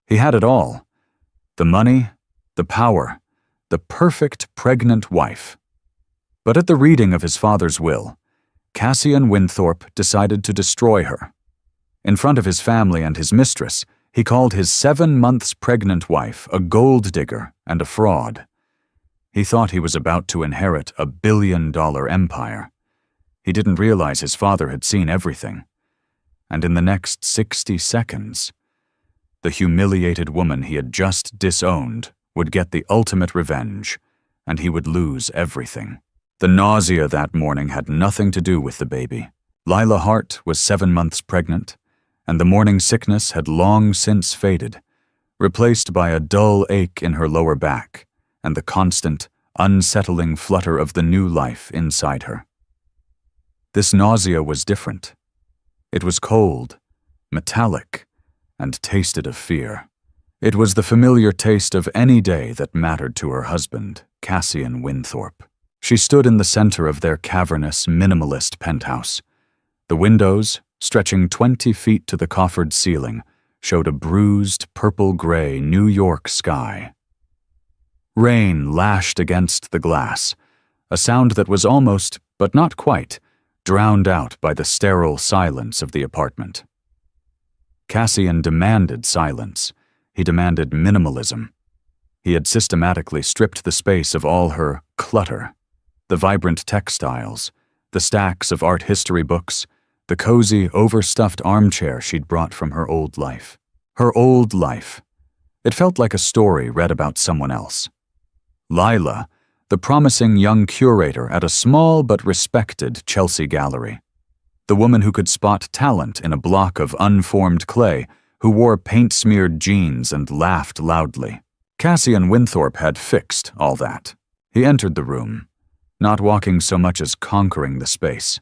He had it all: the money, the power, the perfect pregnant wife. But at the reading of his father's will, Cassian Winthorpe decided to destroy her. In front of his family and his mistress, he called his 7 months pregnant wife a gold digger and a fraud. He thought he was about to inherit a billion-dollar empire. He didn't realize his father had seen everything. And in the next 60 seconds, the humiliated woman he had just disowned would get the ultimate revenge, and he would lose everything. The nausea that morning had nothing to do with the baby. Lila Hart was 7 months pregnant, and the morning sickness had long since faded, replaced by a dull ache in her lower back and the constant, unsettling flutter of the new life inside her. This nausea was different. It was cold, metallic, and tasted of fear. It was the familiar taste of any day that mattered to her husband, Cassian Winthorpe. She stood in the center of their cavernous, minimalist penthouse. The windows, stretching 20 feet to the coffered ceiling, showed a bruised, purple-gray New York sky. Rain lashed against the glass, a sound that was almost, but not quite, drowned out by the sterile silence of the apartment. Cassian demanded silence. He demanded minimalism. He had systematically stripped the space of all her clutter: the vibrant textiles, the stacks of art history books, the cozy, overstuffed armchair she'd brought from her old life. Her old life. It felt like a story read about someone else. Lila, the promising young curator at a small but respected Chelsea gallery. The woman who could spot talent in a block of unformed clay, who wore paint-smeared jeans and laughed loudly. Cassian Winthorpe had fixed all that. He entered the room, not walking so much as conquering the space.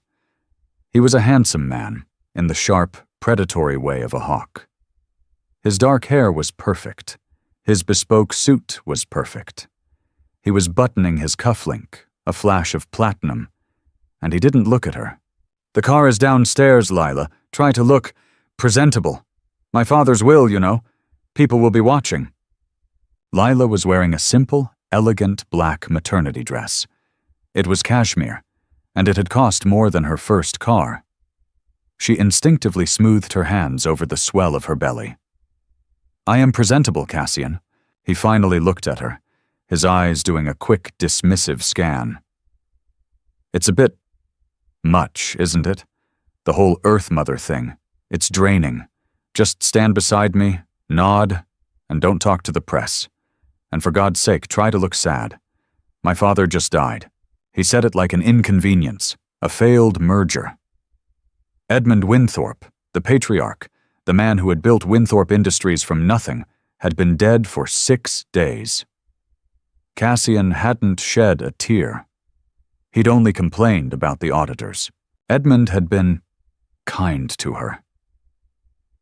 He was a handsome man, in the sharp, predatory way of a hawk. His dark hair was perfect. His bespoke suit was perfect. He was buttoning his cufflink, a flash of platinum, and he didn't look at her. "The car is downstairs, Lila. Try to look presentable. My father's will, you know. People will be watching." Lila was wearing a simple, elegant black maternity dress. It was cashmere, and it had cost more than her first car. She instinctively smoothed her hands over the swell of her belly. "I am presentable, Cassian." He finally looked at her, his eyes doing a quick, dismissive scan. "It's a bit much, isn't it? The whole Earth Mother thing. It's draining. Just stand beside me, nod, and don't talk to the press. And for God's sake, try to look sad. My father just died." He said it like an inconvenience, a failed merger. Edmund Winthorpe, the patriarch, the man who had built Winthorpe Industries from nothing, had been dead for 6 days. Cassian hadn't shed a tear. He'd only complained about the auditors. Edmund had been kind to her.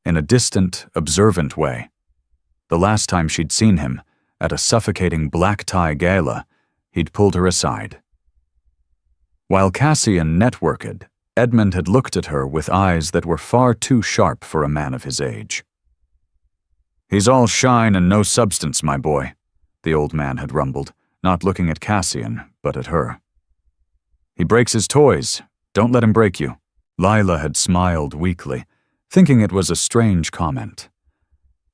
In a distant, observant way. The last time she'd seen him, at a suffocating black-tie gala, he'd pulled her aside. While Cassian networked, Edmund had looked at her with eyes that were far too sharp for a man of his age. "He's all shine and no substance, my boy," the old man had rumbled, not looking at Cassian, but at her. "He breaks his toys. Don't let him break you." Lila had smiled weakly, thinking it was a strange comment.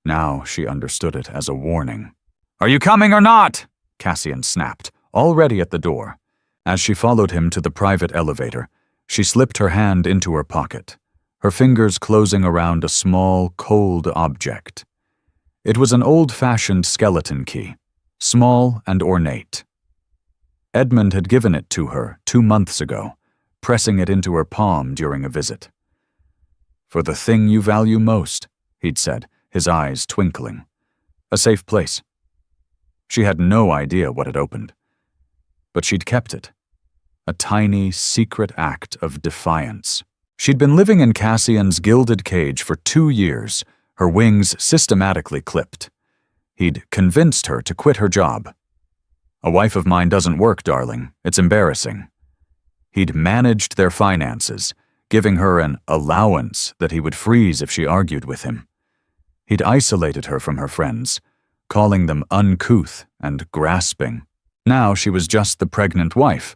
Now she understood it as a warning. "Are you coming or not?" Cassian snapped, already at the door. As she followed him to the private elevator, she slipped her hand into her pocket, her fingers closing around a small, cold object. It was an old-fashioned skeleton key, small and ornate. Edmund had given it to her 2 months ago, pressing it into her palm during a visit. "For the thing you value most," he'd said, his eyes twinkling. "A safe place." She had no idea what it opened. But she'd kept it. A tiny, secret act of defiance. She'd been living in Cassian's gilded cage for 2 years, her wings systematically clipped. He'd convinced her to quit her job. "A wife of mine doesn't work, darling. It's embarrassing." He'd managed their finances, giving her an allowance that he would freeze if she argued with him. He'd isolated her from her friends, calling them uncouth and grasping. Now she was just the pregnant wife,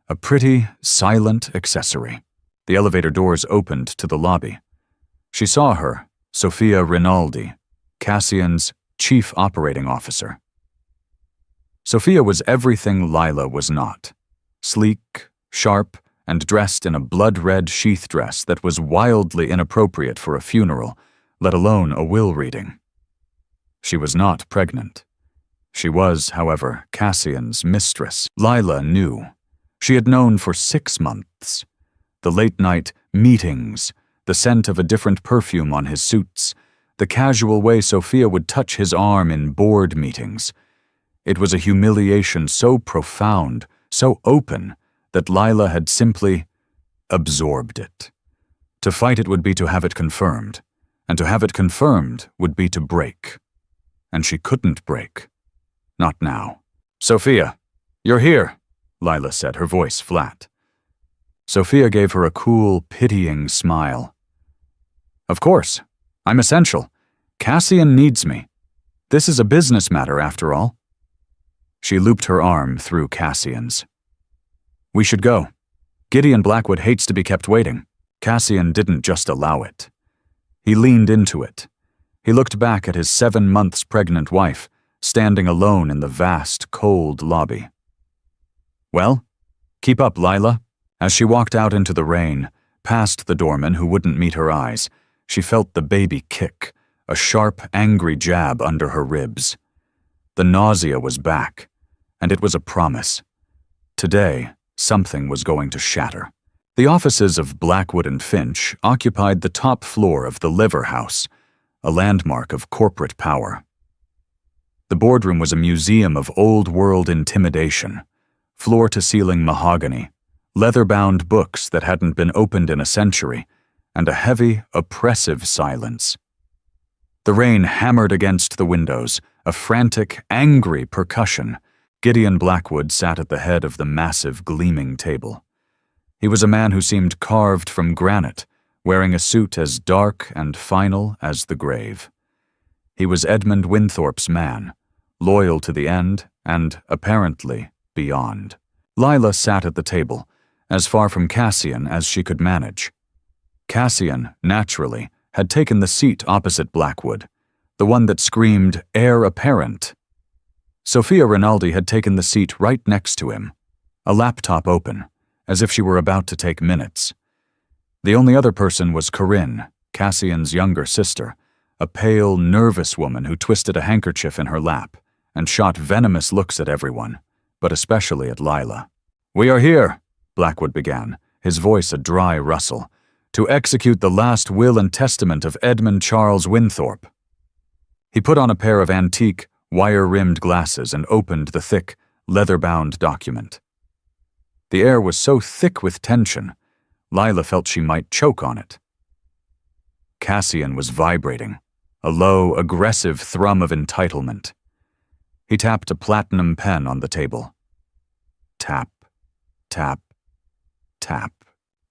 a pretty, silent accessory. The elevator doors opened to the lobby. She saw her, Sophia Rinaldi, Cassian's chief operating officer. Sophia was everything Lila was not. Sleek, sharp, and dressed in a blood-red sheath dress that was wildly inappropriate for a funeral, let alone a will reading. She was not pregnant. She was, however, Cassian's mistress. Lila knew. She had known for 6 months. The late-night meetings, the scent of a different perfume on his suits, the casual way Sophia would touch his arm in board meetings. It was a humiliation so profound, so open, that Lila had simply absorbed it. To fight it would be to have it confirmed, and to have it confirmed would be to break. And she couldn't break. Not now. "Sophia, you're here," Lila said, her voice flat. Sophia gave her a cool, pitying smile. "Of course. I'm essential. Cassian needs me. This is a business matter, after all." She looped her arm through Cassian's. "We should go. Gideon Blackwood hates to be kept waiting." Cassian didn't just allow it. He leaned into it. He looked back at his 7 months pregnant wife, standing alone in the vast, cold lobby. "Well, keep up, Lila." As she walked out into the rain, past the doorman who wouldn't meet her eyes, she felt the baby kick, a sharp, angry jab under her ribs. The nausea was back, and it was a promise. Today, something was going to shatter. The offices of Blackwood and Finch occupied the top floor of the Liver House, a landmark of corporate power. The boardroom was a museum of old-world intimidation, floor-to-ceiling mahogany, leather-bound books that hadn't been opened in a century, and a heavy, oppressive silence. The rain hammered against the windows, a frantic, angry percussion. Gideon Blackwood sat at the head of the massive, gleaming table. He was a man who seemed carved from granite, wearing a suit as dark and final as the grave. He was Edmund Winthorpe's man, loyal to the end and, apparently, beyond. Lila sat at the table, as far from Cassian as she could manage. Cassian, naturally, had taken the seat opposite Blackwood, the one that screamed heir apparent. Sophia Rinaldi had taken the seat right next to him, a laptop open, as if she were about to take minutes. The only other person was Corinne, Cassian's younger sister, a pale, nervous woman who twisted a handkerchief in her lap and shot venomous looks at everyone, but especially at Lila. "We are here," Blackwood began, his voice a dry rustle, "to execute the last will and testament of Edmund Charles Winthorpe." He put on a pair of antique, wire-rimmed glasses and opened the thick, leather-bound document. The air was so thick with tension, Lila felt she might choke on it. Cassian was vibrating, a low, aggressive thrum of entitlement. He tapped a platinum pen on the table. Tap, tap, tap.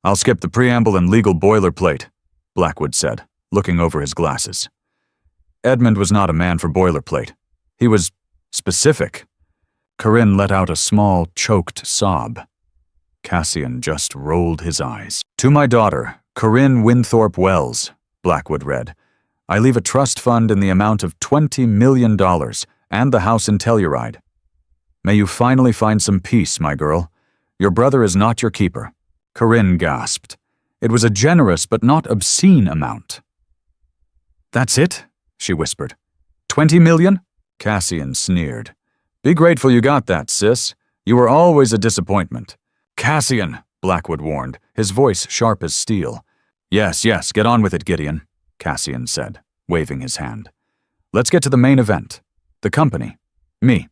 "I'll skip the preamble and legal boilerplate," Blackwood said, looking over his glasses. Edmund was not a man for boilerplate. He was specific. Corinne let out a small, choked sob. Cassian just rolled his eyes. "To my daughter, Corinne Winthorpe Wells," Blackwood read, "I leave a trust fund in the amount of $20 million and the house in Telluride. May you finally find some peace, my girl. Your brother is not your keeper." Corinne gasped. It was a generous but not obscene amount. "That's it?" she whispered. "$20 million? Cassian sneered. "Be grateful you got that, sis. You were always a disappointment." "Cassian," Blackwood warned, his voice sharp as steel. Yes, get on with it, Gideon," Cassian said, waving his hand. "Let's get to the main event. The company. Me."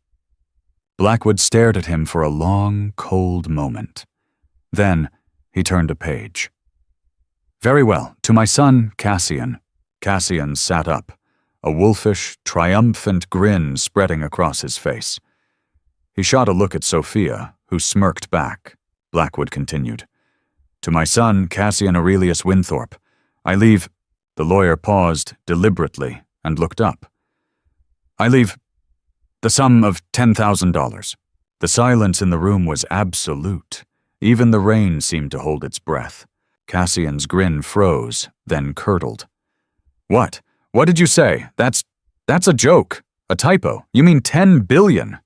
Blackwood stared at him for a long, cold moment. Then he turned a page. "Very well. To my son, Cassian." Cassian sat up, a wolfish, triumphant grin spreading across his face. He shot a look at Sophia, who smirked back. Blackwood continued. "To my son, Cassian Aurelius Winthorpe, I leave—" The lawyer paused deliberately and looked up. "I leave the sum of $10,000. The silence in the room was absolute. Even the rain seemed to hold its breath. Cassian's grin froze, then curdled. "What? What did you say? That's a joke. A typo. You mean 10 billion.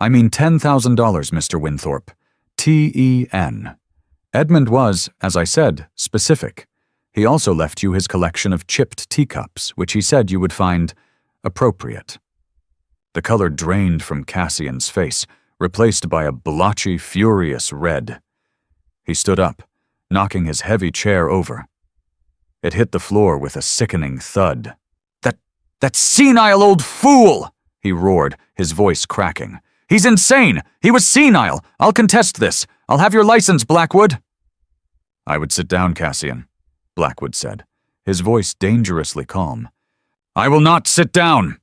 I mean $10,000, Mr. Winthorpe. T-E-N. Edmund was, as I said, specific. He also left you his collection of chipped teacups, which he said you would find appropriate." The color drained from Cassian's face, replaced by a blotchy, furious red. He stood up, knocking his heavy chair over. It hit the floor with a sickening thud. That senile old fool!" he roared, his voice cracking. "He's insane! He was senile! I'll contest this! I'll have your license, Blackwood!" "I would sit down, Cassian," Blackwood said, his voice dangerously calm. "I will not sit down!"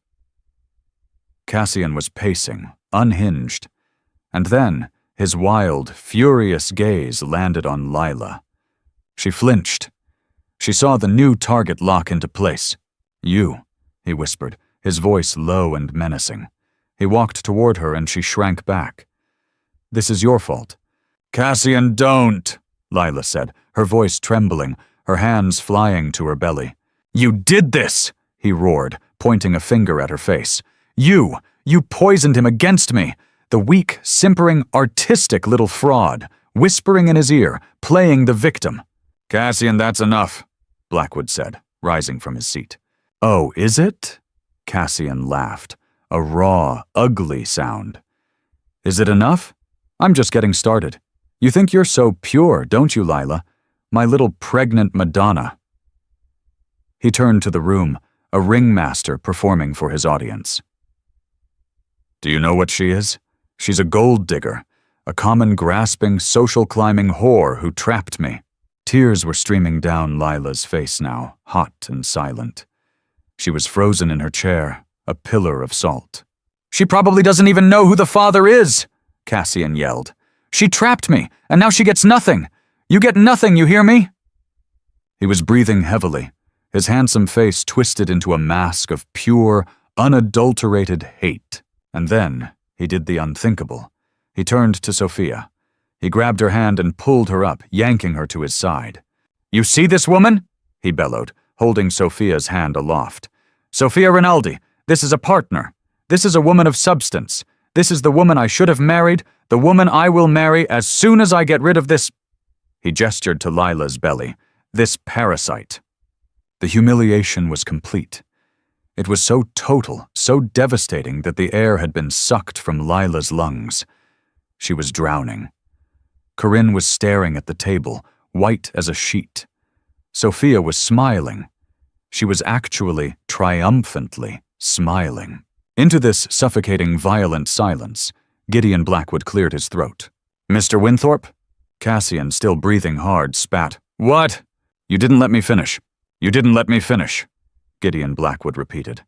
Cassian was pacing, unhinged, and then his wild, furious gaze landed on Lila. She flinched. She saw the new target lock into place. "You," he whispered, his voice low and menacing. He walked toward her and she shrank back. "This is your fault." "Cassian, don't," Lila said, her voice trembling, her hands flying to her belly. "You did this," he roared, pointing a finger at her face. You poisoned him against me. The weak, simpering, artistic little fraud, whispering in his ear, playing the victim." "Cassian, that's enough," Blackwood said, rising from his seat. "Oh, is it?" Cassian laughed, a raw, ugly sound. "Is it enough? I'm just getting started. You think you're so pure, don't you, Lila? My little pregnant Madonna." He turned to the room, a ringmaster performing for his audience. "Do you know what she is? She's a gold digger, a common grasping, social climbing whore who trapped me." Tears were streaming down Lila's face now, hot and silent. She was frozen in her chair, a pillar of salt. "She probably doesn't even know who the father is," Cassian yelled. "She trapped me, and now she gets nothing. You get nothing, you hear me?" He was breathing heavily, his handsome face twisted into a mask of pure, unadulterated hate. And then he did the unthinkable. He turned to Sophia. He grabbed her hand and pulled her up, yanking her to his side. "You see this woman?" he bellowed, holding Sophia's hand aloft. "Sophia Rinaldi, this is a partner. This is a woman of substance. This is the woman I should have married, the woman I will marry as soon as I get rid of this—" He gestured to Lila's belly. "This parasite." The humiliation was complete. It was so total, so devastating that the air had been sucked from Lila's lungs. She was drowning. Corinne was staring at the table, white as a sheet. Sophia was smiling. She was actually, triumphantly, smiling. Into this suffocating, violent silence, Gideon Blackwood cleared his throat. "Mr. Winthorpe?" Cassian, still breathing hard, spat. "What?" "You didn't let me finish. You didn't let me finish," Gideon Blackwood repeated.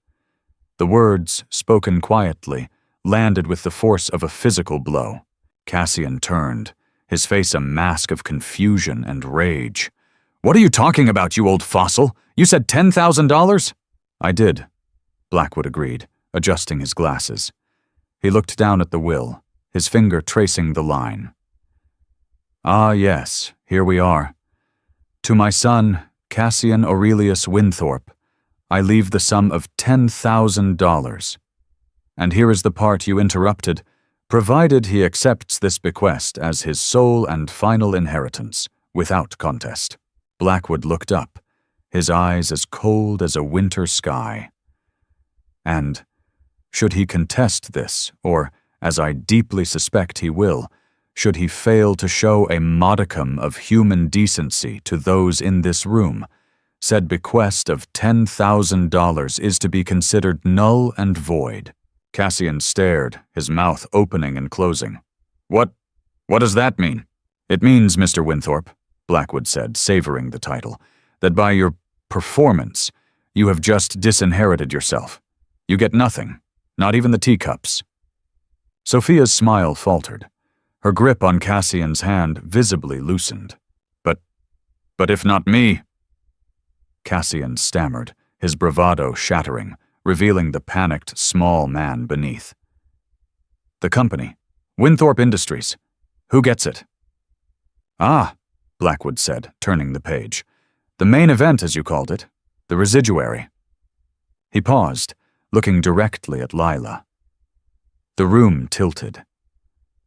The words, spoken quietly, landed with the force of a physical blow. Cassian turned, his face a mask of confusion and rage. "What are you talking about, you old fossil? You said $10,000? "I did," Blackwood agreed, adjusting his glasses. He looked down at the will, his finger tracing the line. "Ah, yes, here we are. To my son, Cassian Aurelius Winthorpe, I leave the sum of $10,000. And here is the part you interrupted, provided he accepts this bequest as his sole and final inheritance, without contest." Blackwood looked up, his eyes as cold as a winter sky. "And should he contest this, or, as I deeply suspect he will, should he fail to show a modicum of human decency to those in this room, said bequest of $10,000 is to be considered null and void." Cassian stared, his mouth opening and closing. What does that mean?" "It means, Mr. Winthorpe," Blackwood said, savoring the title, "that by your performance, you have just disinherited yourself. You get nothing, not even the teacups." Sophia's smile faltered. Her grip on Cassian's hand visibly loosened. But if not me—" Cassian stammered, his bravado shattering, revealing the panicked, small man beneath. "The company. Winthorpe Industries. Who gets it?" "Ah," Blackwood said, turning the page. "The main event, as you called it. The residuary." He paused, looking directly at Lila. The room tilted.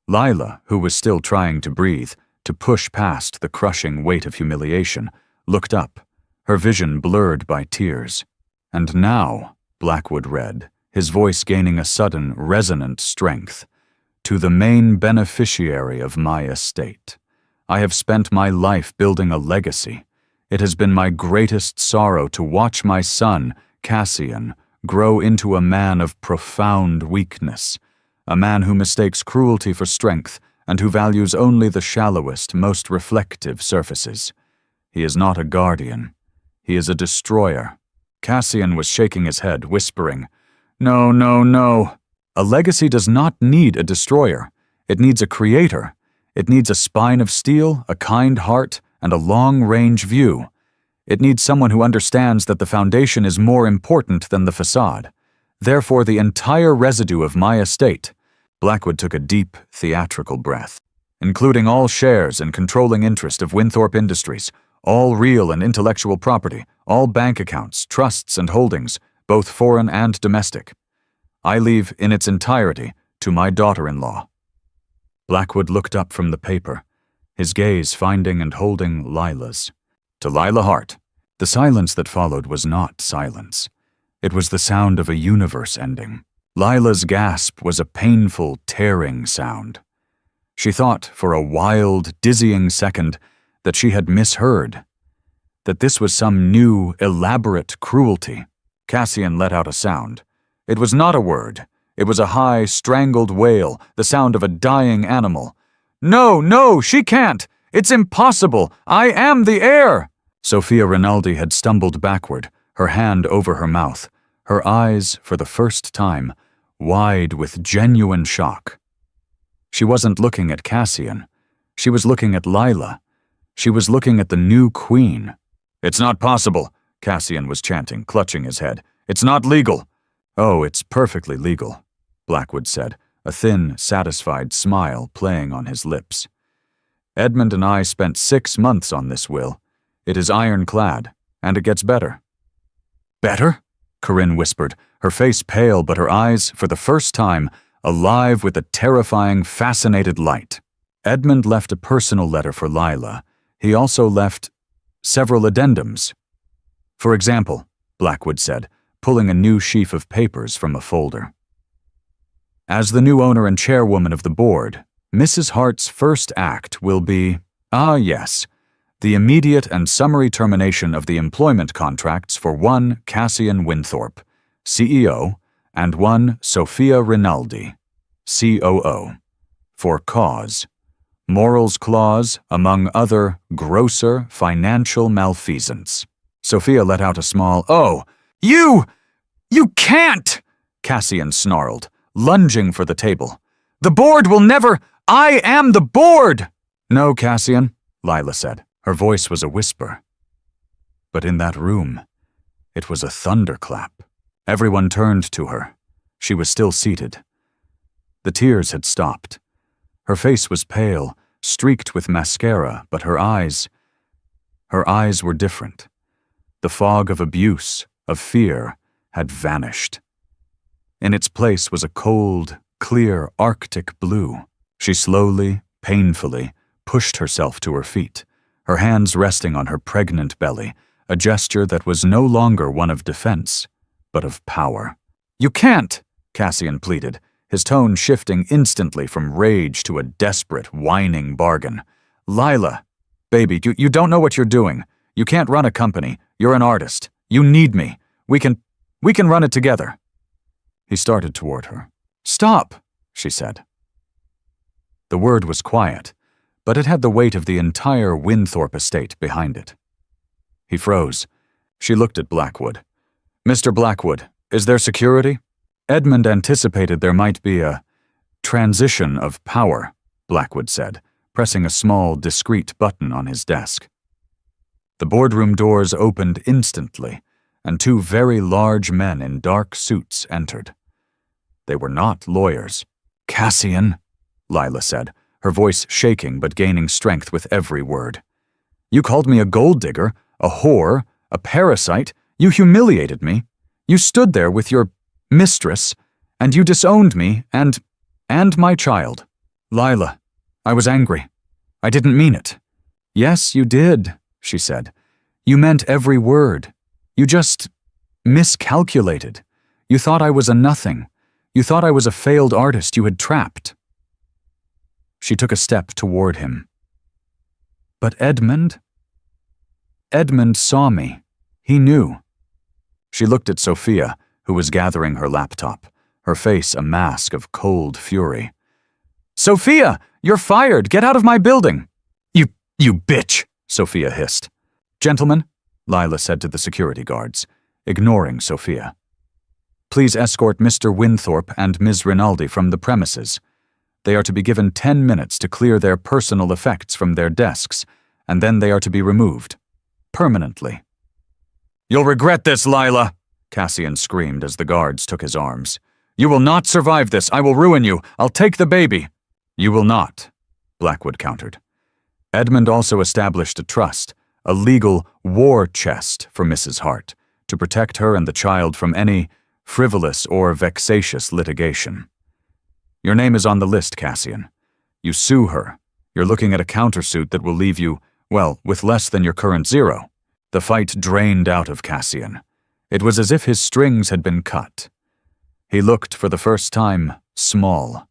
Lila, who was still trying to breathe, to push past the crushing weight of humiliation, looked up, her vision blurred by tears. "And now," Blackwood read, his voice gaining a sudden, resonant strength, "to the main beneficiary of my estate. I have spent my life building a legacy. It has been my greatest sorrow to watch my son, Cassian, grow into a man of profound weakness, a man who mistakes cruelty for strength and who values only the shallowest, most reflective surfaces. He is not a guardian. He is a destroyer." Cassian was shaking his head, whispering, "No, no, no. A legacy does not need a destroyer. It needs a creator. It needs a spine of steel, a kind heart, and a long-range view. It needs someone who understands that the foundation is more important than the facade. Therefore, the entire residue of my estate," Blackwood took a deep, theatrical breath, "including all shares and controlling interest of Winthorpe Industries, all real and intellectual property, all bank accounts, trusts, and holdings, both foreign and domestic, I leave in its entirety to my daughter-in-law." Blackwood looked up from the paper, his gaze finding and holding Lila's. "To Lila Hart." The silence that followed was not silence. It was the sound of a universe ending. Lila's gasp was a painful, tearing sound. She thought, for a wild, dizzying second, that she had misheard, that this was some new, elaborate cruelty. Cassian let out a sound. It was not a word. It was a high, strangled wail, the sound of a dying animal. "No, no, she can't! It's impossible! I am the heir!" Sophia Rinaldi had stumbled backward, her hand over her mouth, her eyes, for the first time, wide with genuine shock. She wasn't looking at Cassian. She was looking at Lila. She was looking at the new queen. "It's not possible," Cassian was chanting, clutching his head. "It's not legal." "Oh, it's perfectly legal," Blackwood said, a thin, satisfied smile playing on his lips. "Edmund and I spent 6 months on this will. It is ironclad, and it gets better." "Better?" Corinne whispered, her face pale but her eyes, for the first time, alive with a terrifying, fascinated light. Edmund left a personal letter for Lila. He also left several addendums. "For example," Blackwood said, pulling a new sheaf of papers from a folder. "As the new owner and chairwoman of the board, Mrs. Hart's first act will be, yes, the immediate and summary termination of the employment contracts for one Cassian Winthorpe, CEO, and one Sophia Rinaldi, COO, for cause. Morals clause, among other grosser financial malfeasance." Sophia let out a small, "Oh, You can't!" Cassian snarled, lunging for the table. "The board will never— I am the board!" "No, Cassian," Lila said. Her voice was a whisper. But in that room, it was a thunderclap. Everyone turned to her. She was still seated. The tears had stopped. Her face was pale, streaked with mascara, but her eyes were different. The fog of abuse, of fear, had vanished. In its place was a cold, clear Arctic blue. She slowly, painfully, pushed herself to her feet, her hands resting on her pregnant belly, a gesture that was no longer one of defense, but of power. "You can't!" Cassian pleaded, his tone shifting instantly from rage to a desperate, whining bargain. "Lila, baby, you don't know what you're doing. You can't run a company. You're an artist. You need me. We can run it together." He started toward her. "Stop," she said. The word was quiet, but it had the weight of the entire Winthorpe estate behind it. He froze. She looked at Blackwood. "Mr. Blackwood, is there security?" Edmund anticipated there might be a transition of power, Blackwood said, pressing a small, discreet button on his desk. The boardroom doors opened instantly, and two very large men in dark suits entered. They were not lawyers. "Cassian," Lila said, her voice shaking but gaining strength with every word. "You called me a gold digger, a whore, a parasite. You humiliated me. You stood there with your mistress, and you disowned me and my child." "Lila, I was angry. I didn't mean it." "Yes, you did," she said. "You meant every word. You just miscalculated. You thought I was a nothing. You thought I was a failed artist you had trapped." She took a step toward him. "But Edmund? Edmund saw me. He knew." She looked at Sophia, who was gathering her laptop, her face a mask of cold fury. "Sophia, you're fired! Get out of my building!" You bitch!" Sophia hissed. "Gentlemen," Lila said to the security guards, ignoring Sophia. "Please escort Mr. Winthorpe and Ms. Rinaldi from the premises. They are to be given 10 minutes to clear their personal effects from their desks, and then they are to be removed. Permanently." "You'll regret this, Lila!" Cassian screamed as the guards took his arms. "You will not survive this. I will ruin you. I'll take the baby." "You will not," Blackwood countered. Edmund also established a trust, a legal war chest for Mrs. Hart, to protect her and the child from any frivolous or vexatious litigation. "Your name is on the list, Cassian. You sue her. You're looking at a countersuit that will leave you, well, with less than your current zero." The fight drained out of Cassian. It was as if his strings had been cut. He looked, for the first time, small.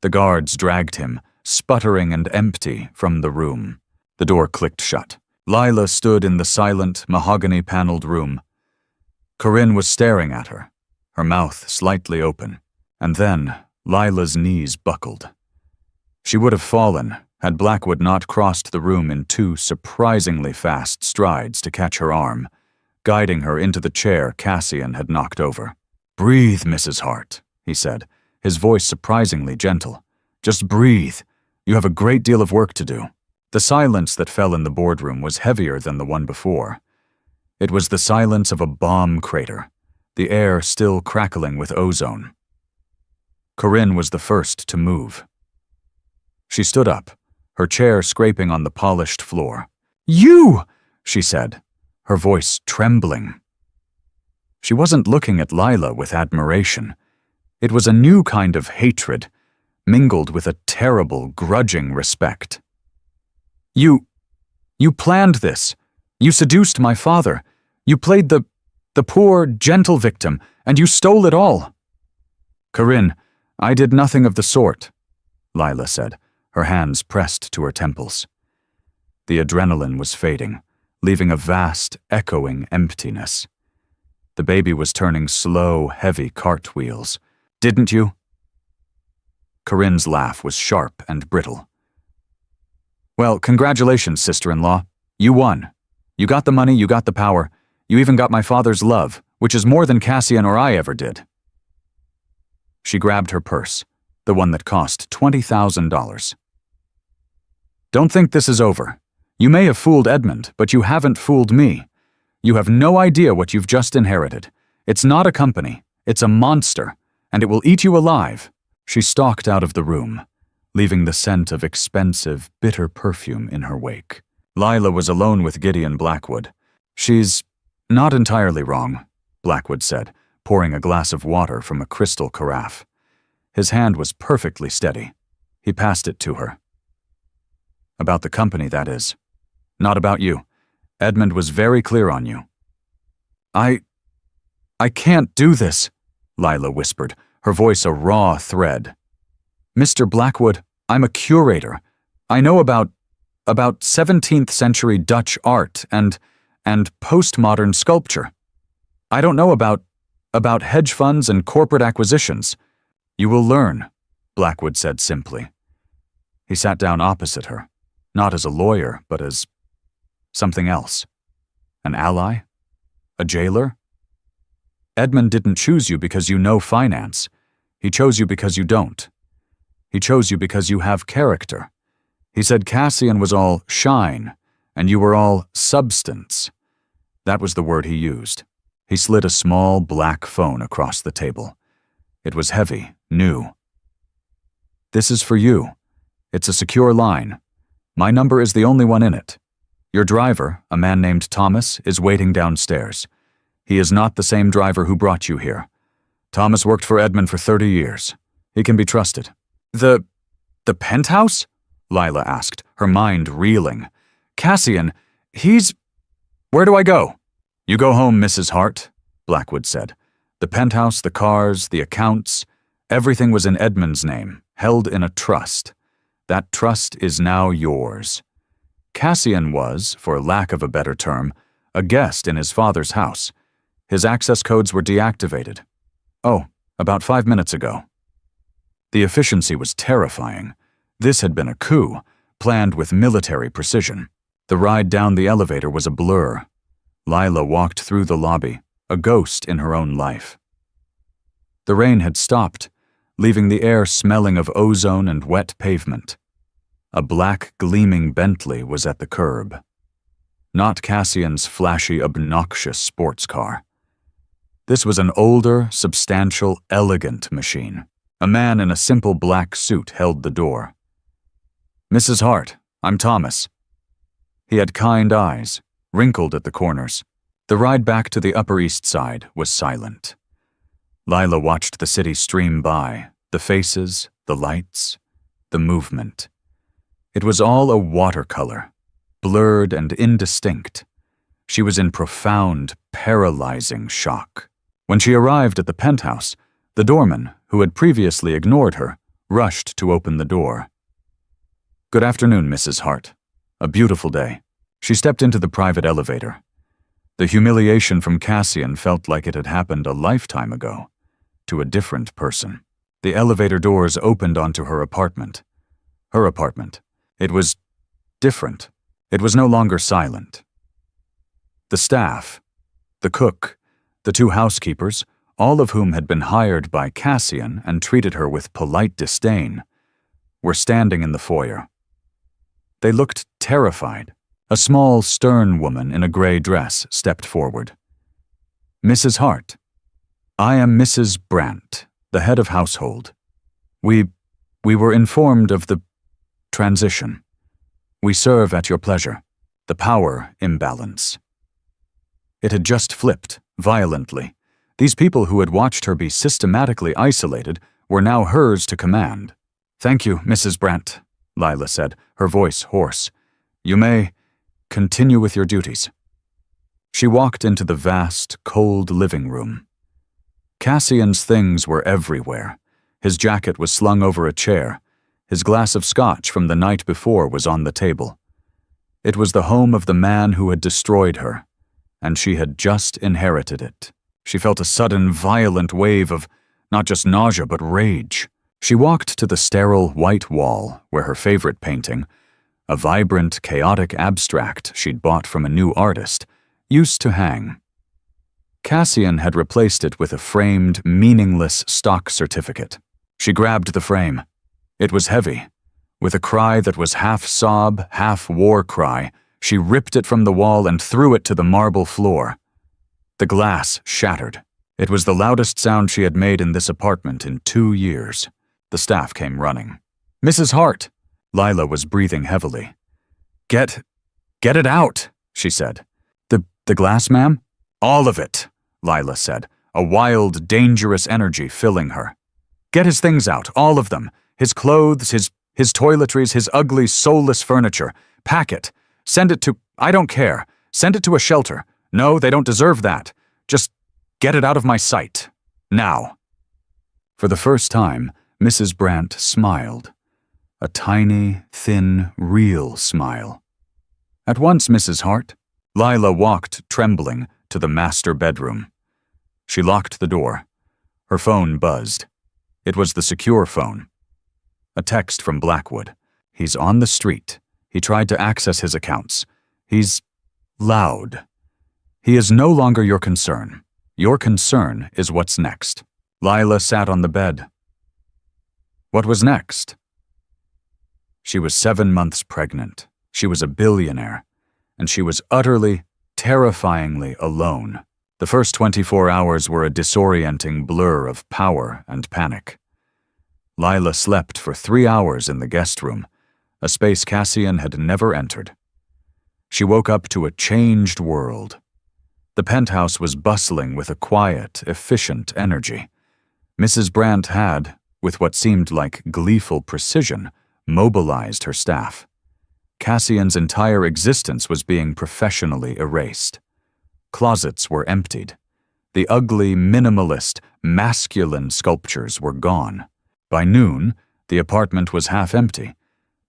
The guards dragged him, sputtering and empty, from the room. The door clicked shut. Lila stood in the silent, mahogany-paneled room. Corinne was staring at her, her mouth slightly open, and then Lila's knees buckled. She would have fallen had Blackwood not crossed the room in 2 surprisingly fast strides to catch her arm, guiding her into the chair Cassian had knocked over. "Breathe, Mrs. Hart," he said, his voice surprisingly gentle. "Just breathe. You have a great deal of work to do." The silence that fell in the boardroom was heavier than the one before. It was the silence of a bomb crater, the air still crackling with ozone. Corinne was the first to move. She stood up, her chair scraping on the polished floor. "You!" she said, her voice trembling. She wasn't looking at Lila with admiration. It was a new kind of hatred, mingled with a terrible, grudging respect. You planned this. You seduced my father. You played the poor, gentle victim, and you stole it all." "Corinne, I did nothing of the sort," Lila said, her hands pressed to her temples. The adrenaline was fading, leaving a vast, echoing emptiness. The baby was turning slow, heavy cartwheels. "Didn't you?" Corinne's laugh was sharp and brittle. "Well, congratulations, sister-in-law. You won. You got the money, you got the power. You even got my father's love, which is more than Cassian or I ever did." She grabbed her purse, the one that cost $20,000. "Don't think this is over. You may have fooled Edmund, but you haven't fooled me. You have no idea what you've just inherited. It's not a company. It's a monster, and it will eat you alive." She stalked out of the room, leaving the scent of expensive, bitter perfume in her wake. Lila was alone with Gideon Blackwood. "She's not entirely wrong," Blackwood said, pouring a glass of water from a crystal carafe. His hand was perfectly steady. He passed it to her. "About the company, that is. Not about you. Edmund was very clear on you." I can't do this," Lila whispered, her voice a raw thread. "Mr. Blackwood, I'm a curator. I know about 17th century Dutch art and postmodern sculpture. I don't know about hedge funds and corporate acquisitions." "You will learn," Blackwood said simply. He sat down opposite her, not as a lawyer, but as something else. An ally? A jailer? "Edmund didn't choose you because you know finance. He chose you because you don't. He chose you because you have character. He said Cassian was all shine, and you were all substance. That was the word he used. He slid a small black phone across the table. It was heavy, new. "This is for you. It's a secure line. My number is the only one in it. Your driver, a man named Thomas, is waiting downstairs. He is not the same driver who brought you here. Thomas worked for Edmund for 30 years. He can be trusted." The penthouse?" Lila asked, her mind reeling. "Cassian, where do I go?" "You go home, Mrs. Hart," Blackwood said. "The penthouse, the cars, the accounts, everything was in Edmund's name, held in a trust. That trust is now yours." Cassian was, for lack of a better term, a guest in his father's house. His access codes were deactivated. Oh, about 5 minutes ago. The efficiency was terrifying. This had been a coup, planned with military precision. The ride down the elevator was a blur. Lila walked through the lobby, a ghost in her own life. The rain had stopped, leaving the air smelling of ozone and wet pavement. A black, gleaming Bentley was at the curb. Not Cassian's flashy, obnoxious sports car. This was an older, substantial, elegant machine. A man in a simple black suit held the door. "Mrs. Hart, I'm Thomas." He had kind eyes, wrinkled at the corners. The ride back to the Upper East Side was silent. Lila watched the city stream by, the faces, the lights, the movement. It was all a watercolor, blurred and indistinct. She was in profound, paralyzing shock. When she arrived at the penthouse, the doorman, who had previously ignored her, rushed to open the door. "Good afternoon, Mrs. Hart. A beautiful day." She stepped into the private elevator. The humiliation from Cassian felt like it had happened a lifetime ago, to a different person. The elevator doors opened onto her apartment. Her apartment. It was different. It was no longer silent. The staff, the cook, the 2 housekeepers, all of whom had been hired by Cassian and treated her with polite disdain, were standing in the foyer. They looked terrified. A small, stern woman in a gray dress stepped forward. "Mrs. Hart, I am Mrs. Brandt, the head of household. We were informed of the transition. We serve at your pleasure. The power imbalance." It had just flipped, violently. These people who had watched her be systematically isolated were now hers to command. "Thank you, Mrs. Brandt," Lila said, her voice hoarse. "You may continue with your duties." She walked into the vast, cold living room. Cassian's things were everywhere. His jacket was slung over a chair. His glass of scotch from the night before was on the table. It was the home of the man who had destroyed her, and she had just inherited it. She felt a sudden, violent wave of not just nausea but rage. She walked to the sterile white wall where her favorite painting, a vibrant, chaotic abstract she'd bought from a new artist, used to hang. Cassian had replaced it with a framed, meaningless stock certificate. She grabbed the frame. It was heavy. With a cry that was half sob, half war cry, she ripped it from the wall and threw it to the marble floor. The glass shattered. It was the loudest sound she had made in this apartment in 2 years. The staff came running. "Mrs. Hart!" Lila was breathing heavily. Get it out," she said. The glass, ma'am?" "All of it," Lila said, a wild, dangerous energy filling her. "Get his things out, all of them. His clothes, his toiletries, his ugly, soulless furniture. Pack it. Send it to— I don't care. Send it to a shelter. No, they don't deserve that. Just get it out of my sight. Now." For the first time, Mrs. Brandt smiled. A tiny, thin, real smile. "At once, Mrs. Hart." Lila walked, trembling, to the master bedroom. She locked the door. Her phone buzzed. It was the secure phone. A text from Blackwood. "He's on the street. He tried to access his accounts. He's loud. He is no longer your concern. Your concern is what's next." Lila sat on the bed. What was next? She was 7 months pregnant. She was a billionaire. And she was utterly, terrifyingly alone. The first 24 hours were a disorienting blur of power and panic. Lila slept for 3 hours in the guest room, a space Cassian had never entered. She woke up to a changed world. The penthouse was bustling with a quiet, efficient energy. Mrs. Brandt had, with what seemed like gleeful precision, mobilized her staff. Cassian's entire existence was being professionally erased. Closets were emptied. The ugly, minimalist, masculine sculptures were gone. By noon, the apartment was half empty,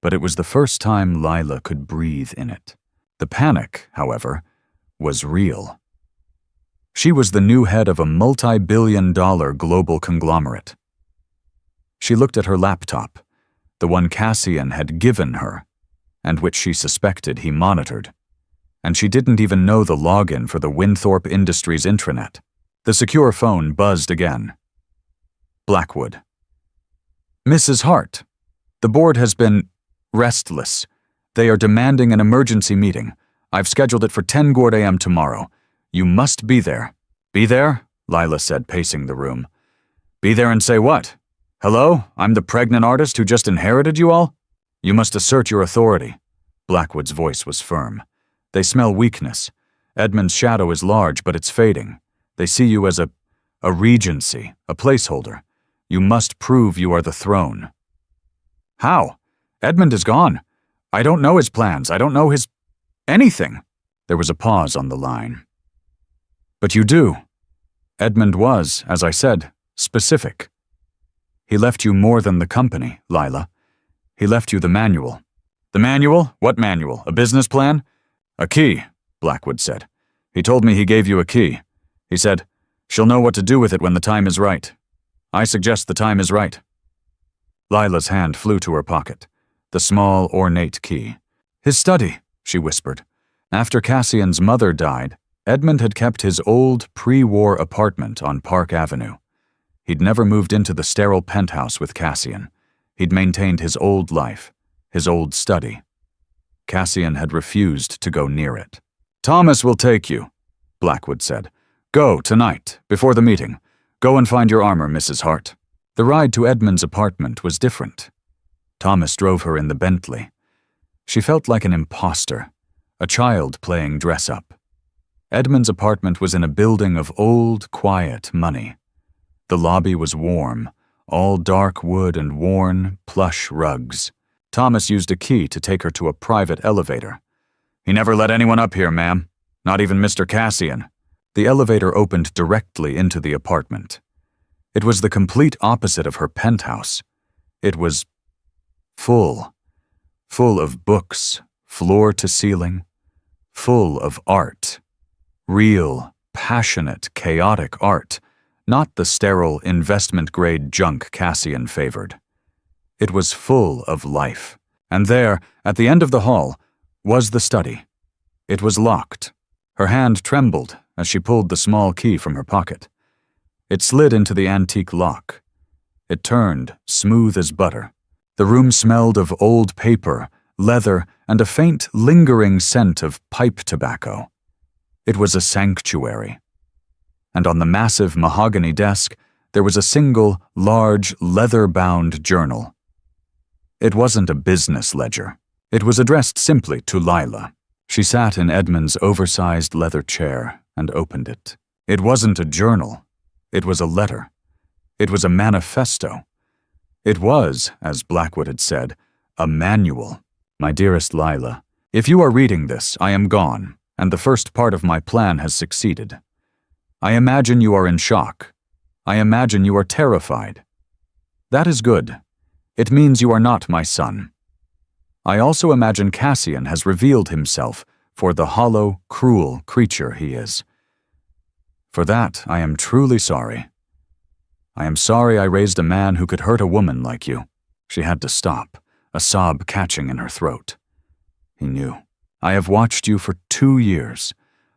but it was the first time Lila could breathe in it. The panic, however, was real. She was the new head of a multi-billion-dollar global conglomerate. She looked at her laptop, the one Cassian had given her, and which she suspected he monitored. And she didn't even know the login for the Winthorpe Industries intranet. The secure phone buzzed again. Blackwood. Mrs. Hart, the board has been restless. They are demanding an emergency meeting. I've scheduled it for 10 a.m. tomorrow. You must be there. Be there? Lila said, pacing the room. Be there and say what? Hello? I'm the pregnant artist who just inherited you all? You must assert your authority. Blackwood's voice was firm. They smell weakness. Edmund's shadow is large, but it's fading. They see you as a regency, a placeholder. You must prove you are the throne. How? Edmund is gone. I don't know his plans. I don't know his anything. There was a pause on the line. But you do. Edmund was, as I said, specific. He left you more than the company, Lila. He left you the manual. The manual? What manual? A business plan? A key, Blackwood said. He told me he gave you a key. He said, she'll know what to do with it when the time is right. I suggest the time is right. Lila's hand flew to her pocket, the small, ornate key. His study, she whispered. After Cassian's mother died, Edmund had kept his old, pre-war apartment on Park Avenue. He'd never moved into the sterile penthouse with Cassian. He'd maintained his old life, his old study. Cassian had refused to go near it. Thomas will take you, Blackwood said. Go, tonight, before the meeting. Go and find your armor, Mrs. Hart. The ride to Edmund's apartment was different. Thomas drove her in the Bentley. She felt like an imposter, a child playing dress-up. Edmund's apartment was in a building of old, quiet money. The lobby was warm, all dark wood and worn, plush rugs. Thomas used a key to take her to a private elevator. He never let anyone up here, ma'am. Not even Mr. Cassian. The elevator opened directly into the apartment. It was the complete opposite of her penthouse. It was full of books, floor to ceiling, full of art. Real, passionate, chaotic art, not the sterile, investment-grade junk Cassian favored. It was full of life, and there, at the end of the hall, was the study. It was locked. Her hand trembled as she pulled the small key from her pocket. It slid into the antique lock. It turned, smooth as butter. The room smelled of old paper, leather, and a faint, lingering scent of pipe tobacco. It was a sanctuary. And on the massive mahogany desk, there was a single, large, leather-bound journal. It wasn't a business ledger. It was addressed simply to Lila. She sat in Edmund's oversized leather chair and opened it. It wasn't a journal. It was a letter. It was a manifesto. It was, as Blackwood had said, a manual. My dearest Lila, if you are reading this, I am gone, and the first part of my plan has succeeded. I imagine you are in shock. I imagine you are terrified. That is good. It means you are not my son. I also imagine Cassian has revealed himself for the hollow, cruel creature he is. For that, I am truly sorry. I am sorry I raised a man who could hurt a woman like you. She had to stop, a sob catching in her throat. He knew. I have watched you for 2 years.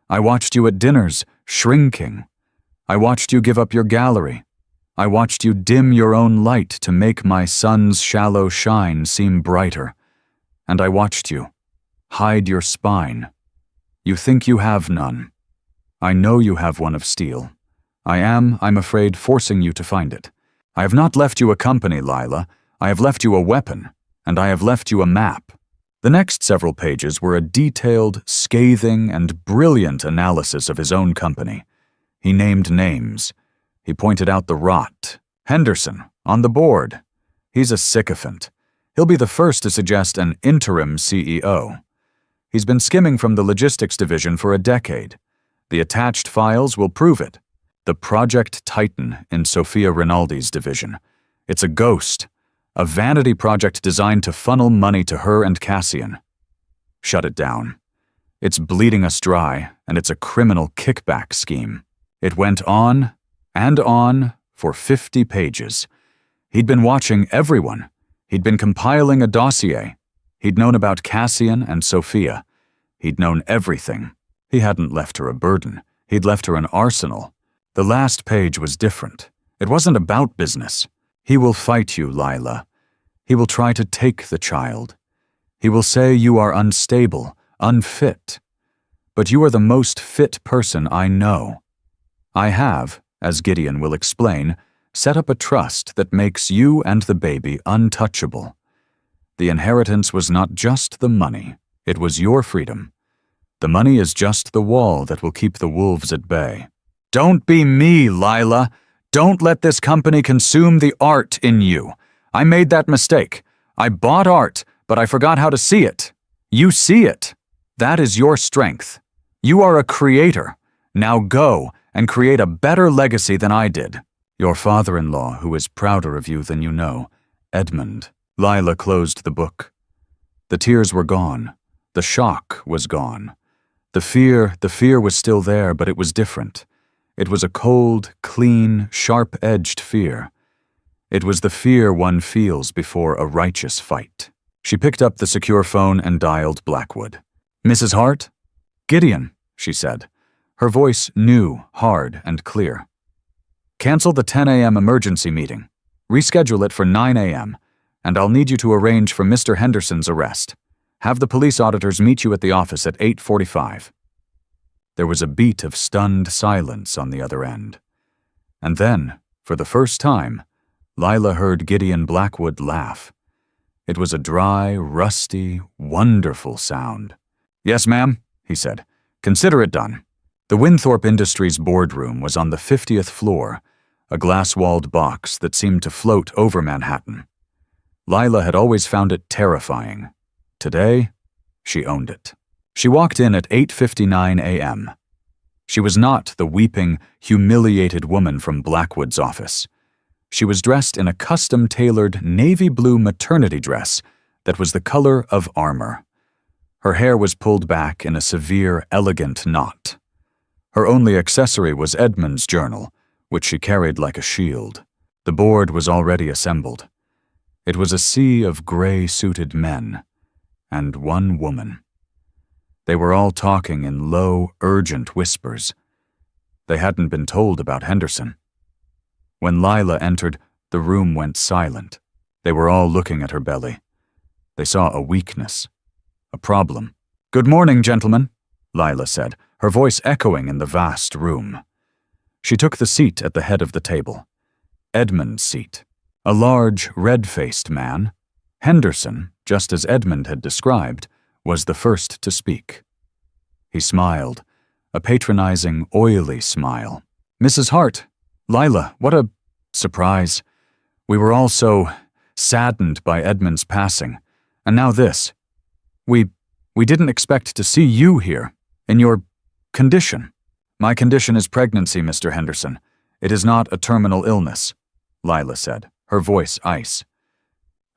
I watched you at dinners, shrinking. I watched you give up your gallery. I watched you dim your own light to make my sun's shallow shine seem brighter. And I watched you hide your spine. You think you have none. I know you have one of steel. I'm afraid, forcing you to find it. I have not left you a company, Lila. I have left you a weapon, and I have left you a map." The next several pages were a detailed, scathing, and brilliant analysis of his own company. He named names. He pointed out the rot. Henderson, on the board. He's a sycophant. He'll be the first to suggest an interim CEO. He's been skimming from the logistics division for a decade. The attached files will prove it. The Project Titan in Sophia Rinaldi's division. It's a ghost. A vanity project designed to funnel money to her and Cassian. Shut it down. It's bleeding us dry, and it's a criminal kickback scheme. It went on and on for 50 pages. He'd been watching everyone. He'd been compiling a dossier. He'd known about Cassian and Sophia. He'd known everything. He hadn't left her a burden. He'd left her an arsenal. The last page was different. It wasn't about business. He will fight you, Lila. He will try to take the child. He will say you are unstable, unfit. But you are the most fit person I know. I have, as Gideon will explain, set up a trust that makes you and the baby untouchable. The inheritance was not just the money, it was your freedom. The money is just the wall that will keep the wolves at bay. Don't be me, Lila. Don't let this company consume the art in you. I made that mistake. I bought art, but I forgot how to see it. You see it. That is your strength. You are a creator. Now go and create a better legacy than I did. Your father-in-law, who is prouder of you than you know, Edmund. Lila closed the book. The tears were gone. The shock was gone. The fear was still there, but it was different. It was a cold, clean, sharp-edged fear. It was the fear one feels before a righteous fight. She picked up the secure phone and dialed Blackwood. "Mrs. Hart?" "Gideon," she said. Her voice new, hard, and clear. "Cancel the 10 a.m. emergency meeting. Reschedule it for 9 a.m., and I'll need you to arrange for Mr. Henderson's arrest. Have the police auditors meet you at the office at 8:45. There was a beat of stunned silence on the other end. And then, for the first time, Lila heard Gideon Blackwood laugh. It was a dry, rusty, wonderful sound. "Yes, ma'am," he said. "Consider it done." The Winthorpe Industries boardroom was on the 50th floor, a glass-walled box that seemed to float over Manhattan. Lila had always found it terrifying. Today, she owned it. She walked in at 8:59 a.m. She was not the weeping, humiliated woman from Blackwood's office. She was dressed in a custom-tailored navy blue maternity dress that was the color of armor. Her hair was pulled back in a severe, elegant knot. Her only accessory was Edmund's journal, which she carried like a shield. The board was already assembled. It was a sea of gray-suited men, and one woman. They were all talking in low, urgent whispers. They hadn't been told about Henderson. When Lila entered, the room went silent. They were all looking at her belly. They saw a weakness, a problem. "Good morning, gentlemen," Lila said, her voice echoing in the vast room. She took the seat at the head of the table. Edmund's seat. A large, red-faced man. Henderson, just as Edmund had described, was the first to speak. He smiled, a patronizing, oily smile. "Mrs. Hart, Lila, what a surprise. We were all so saddened by Edmund's passing, and now this. We didn't expect to see you here, in your condition." "My condition is pregnancy, Mr. Henderson. It is not a terminal illness," Lila said, her voice ice.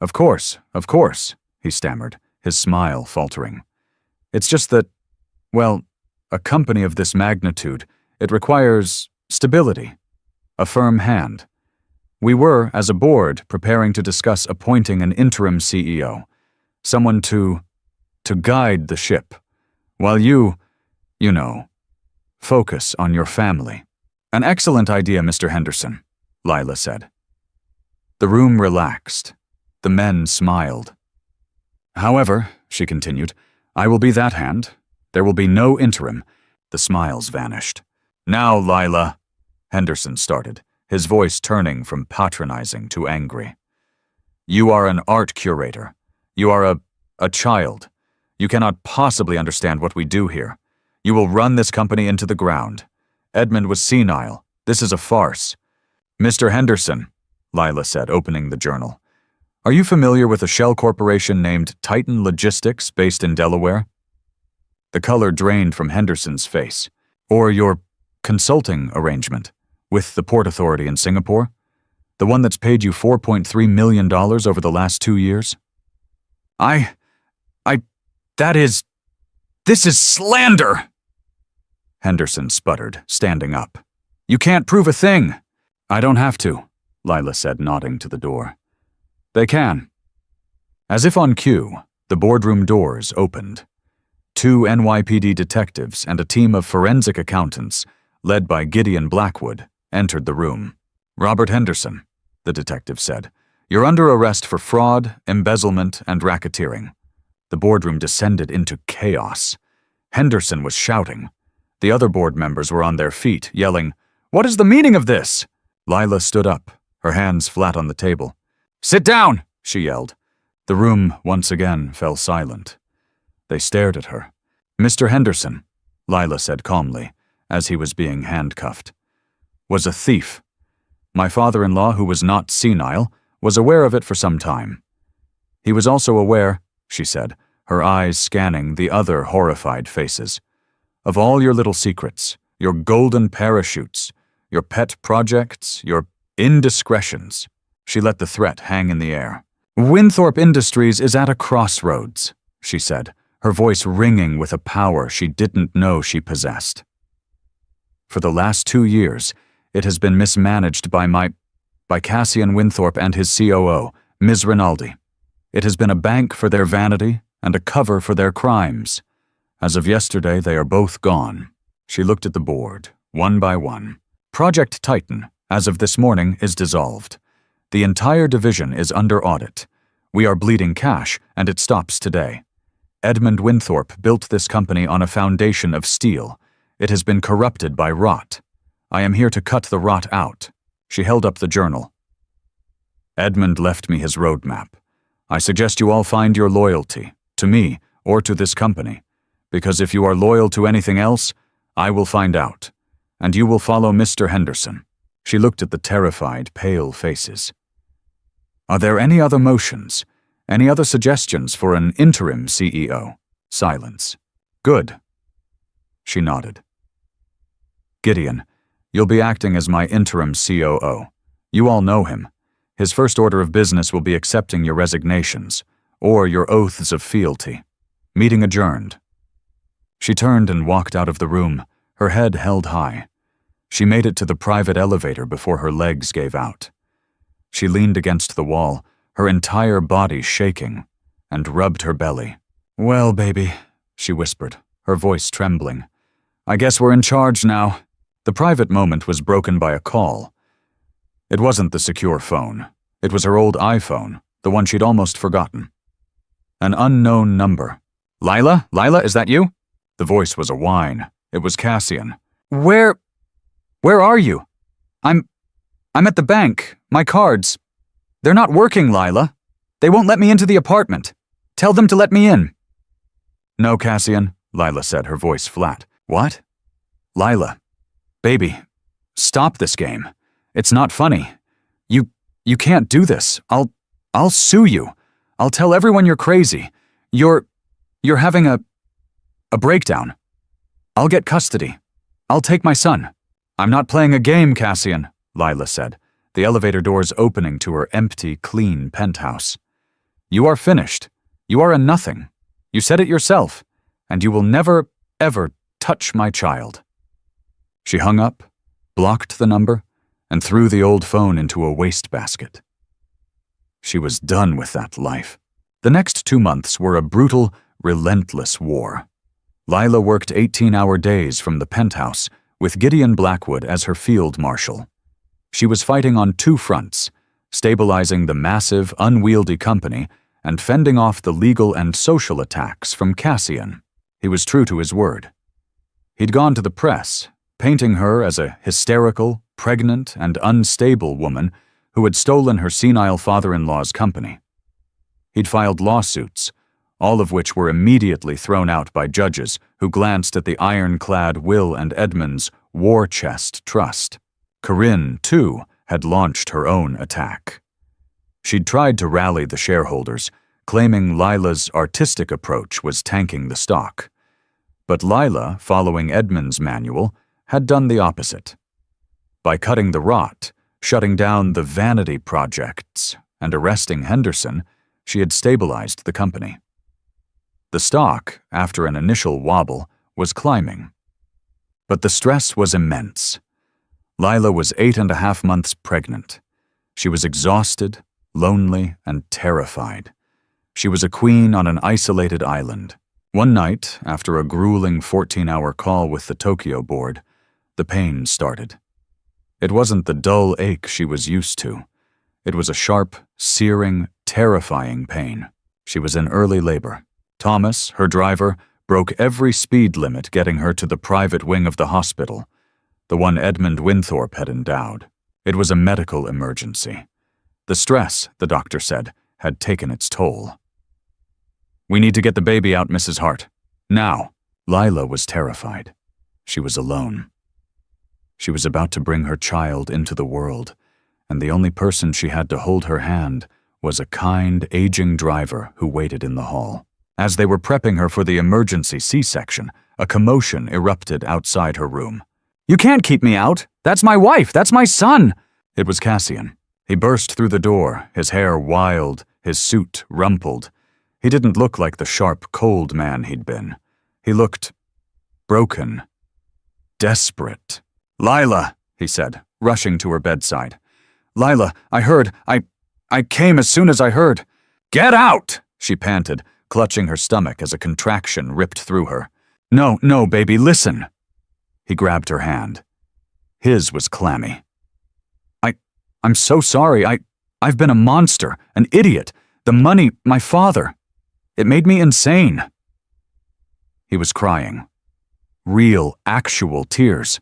Of course," he stammered, his smile faltering. "It's just that, well, a company of this magnitude, it requires stability, a firm hand. We were, as a board, preparing to discuss appointing an interim CEO, someone to guide the ship, while you know, focus on your family." "An excellent idea, Mr. Henderson," Lila said. The room relaxed. The men smiled. "However," she continued, "I will be that hand. There will be no interim." The smiles vanished. Now, Lila, Henderson started, his voice turning from patronizing to angry. You are an art curator. You are a child. You cannot possibly understand what we do here. You will run this company into the ground. Edmund was senile. This is a farce. Mr. Henderson, Lila said, opening the journal. Are you familiar with a shell corporation named Titan Logistics based in Delaware? The color drained from Henderson's face. Or your consulting arrangement with the Port Authority in Singapore? The one that's paid you $4.3 million over the last 2 years? This is slander! Henderson sputtered, standing up. You can't prove a thing. I don't have to, Lila said, nodding to the door. They can. As if on cue, the boardroom doors opened. 2 NYPD detectives and a team of forensic accountants, led by Gideon Blackwood, entered the room. Robert Henderson, the detective said, you're under arrest for fraud, embezzlement, and racketeering. The boardroom descended into chaos. Henderson was shouting. The other board members were on their feet, yelling, What is the meaning of this? Lila stood up, her hands flat on the table. Sit down, she yelled. The room once again fell silent. They stared at her. Mr. Henderson, Lila said calmly, as he was being handcuffed, was a thief. My father-in-law, who was not senile, was aware of it for some time. He was also aware, she said, her eyes scanning the other horrified faces, of all your little secrets, your golden parachutes, your pet projects, your indiscretions. She let the threat hang in the air. Winthorpe Industries is at a crossroads, she said, her voice ringing with a power she didn't know she possessed. For the last 2 years, it has been mismanaged by Cassian Winthorpe and his COO, Ms. Rinaldi. It has been a bank for their vanity and a cover for their crimes. As of yesterday, they are both gone. She looked at the board, one by one. Project Titan, as of this morning, is dissolved. The entire division is under audit. We are bleeding cash, and it stops today. Edmund Winthorpe built this company on a foundation of steel. It has been corrupted by rot. I am here to cut the rot out. She held up the journal. Edmund left me his roadmap. I suggest you all find your loyalty, to me or to this company, because if you are loyal to anything else, I will find out, and you will follow Mr. Henderson. She looked at the terrified, pale faces. Are there any other motions, any other suggestions for an interim CEO? Silence. Good. She nodded. Gideon, you'll be acting as my interim COO. You all know him. His first order of business will be accepting your resignations, or your oaths of fealty. Meeting adjourned. She turned and walked out of the room, her head held high. She made it to the private elevator before her legs gave out. She leaned against the wall, her entire body shaking, and rubbed her belly. Well, baby, she whispered, her voice trembling. I guess we're in charge now. The private moment was broken by a call. It wasn't the secure phone. It was her old iPhone, the one she'd almost forgotten. An unknown number. Lila? Lila, is that you? The voice was a whine. It was Cassian. Where are you? I'm at the bank. My cards. They're not working, Lila. They won't let me into the apartment. Tell them to let me in. No, Cassian, Lila said, her voice flat. What? Lila. Baby, stop this game. It's not funny. You can't do this. I'll sue you. I'll tell everyone you're crazy. You're having a breakdown. I'll get custody. I'll take my son. I'm not playing a game, Cassian, Lila said, the elevator doors opening to her empty, clean penthouse. You are finished. You are a nothing. You said it yourself, and you will never, ever touch my child. She hung up, blocked the number, and threw the old phone into a wastebasket. She was done with that life. The next 2 months were a brutal, relentless war. Lila worked 18-hour days from the penthouse, with Gideon Blackwood as her field marshal. She was fighting on 2 fronts, stabilizing the massive, unwieldy company and fending off the legal and social attacks from Cassian. He was true to his word. He'd gone to the press, painting her as a hysterical, pregnant, and unstable woman who had stolen her senile father-in-law's company. He'd filed lawsuits, all of which were immediately thrown out by judges who glanced at the ironclad Will and Edmund's war chest trust. Corinne, too, had launched her own attack. She'd tried to rally the shareholders, claiming Lila's artistic approach was tanking the stock. But Lila, following Edmund's manual, had done the opposite. By cutting the rot, shutting down the vanity projects, and arresting Henderson, she had stabilized the company. The stock, after an initial wobble, was climbing. But the stress was immense. Lila was 8.5 months pregnant. She was exhausted, lonely, and terrified. She was a queen on an isolated island. One night, after a grueling 14-hour call with the Tokyo board, the pain started. It wasn't the dull ache she was used to. It was a sharp, searing, terrifying pain. She was in early labor. Thomas, her driver, broke every speed limit getting her to the private wing of the hospital, the one Edmund Winthorpe had endowed. It was a medical emergency. The stress, the doctor said, had taken its toll. "We need to get the baby out, Mrs. Hart. Now." Lila was terrified. She was alone. She was about to bring her child into the world, and the only person she had to hold her hand was a kind, aging driver who waited in the hall. As they were prepping her for the emergency C-section, a commotion erupted outside her room. "You can't keep me out! That's my wife! That's my son!" It was Cassian. He burst through the door, his hair wild, his suit rumpled. He didn't look like the sharp, cold man he'd been. He looked broken, desperate. "Lila," he said, rushing to her bedside. "Lila, I heard. I came as soon as I heard." "Get out!" she panted, clutching her stomach as a contraction ripped through her. No, baby, listen." He grabbed her hand. His was clammy. I'm so sorry. I've been a monster, an idiot. The money, my father. It made me insane." He was crying. Real, actual tears.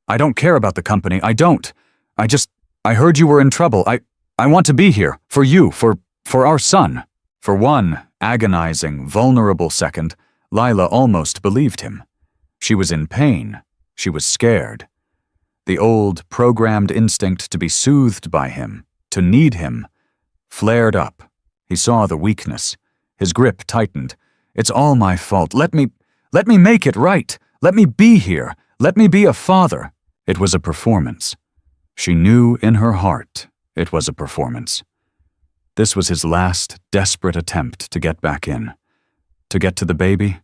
"I don't care about the company. I don't. I heard you were in trouble. I want to be here. For you, for our son." For one agonizing, vulnerable second, Lila almost believed him. She was in pain. She was scared. The old, programmed instinct to be soothed by him, to need him, flared up. He saw the weakness. His grip tightened. "It's all my fault. Let me make it right. Let me be here. Let me be a father." It was a performance. She knew in her heart it was a performance. This was his last, desperate attempt to get back in. To get to the baby,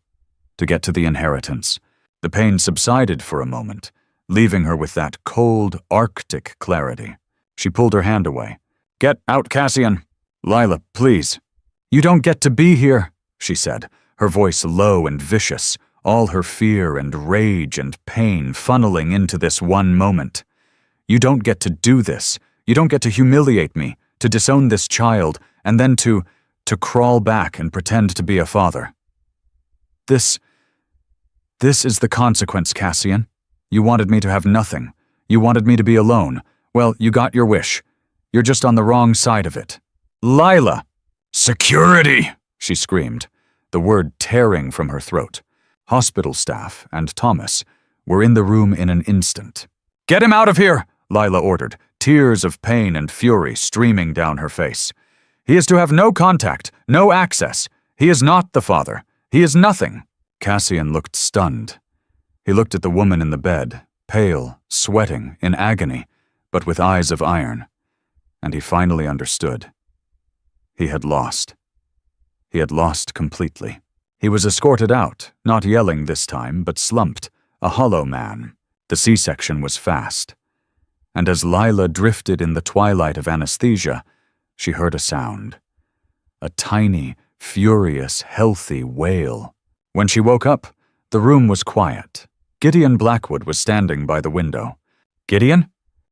to get to the inheritance. The pain subsided for a moment, leaving her with that cold, Arctic clarity. She pulled her hand away. "Get out, Cassian." "Lila, please." "You don't get to be here," she said, her voice low and vicious, all her fear and rage and pain funneling into this one moment. "You don't get to do this. You don't get to humiliate me, to disown this child, and then to crawl back and pretend to be a father. This is the consequence, Cassian. You wanted me to have nothing. You wanted me to be alone. Well, you got your wish. You're just on the wrong side of it." "Lila!" "Security!" she screamed, the word tearing from her throat. Hospital staff and Thomas were in the room in an instant. "Get him out of here!" Lila ordered, tears of pain and fury streaming down her face. "He is to have no contact, no access. He is not the father. He is nothing." Cassian looked stunned. He looked at the woman in the bed, pale, sweating, in agony, but with eyes of iron. And he finally understood. He had lost. He had lost completely. He was escorted out, not yelling this time, but slumped, a hollow man. The C-section was fast. And as Lila drifted in the twilight of anesthesia, she heard a sound. A tiny, furious, healthy wail. When she woke up, the room was quiet. Gideon Blackwood was standing by the window. "Gideon?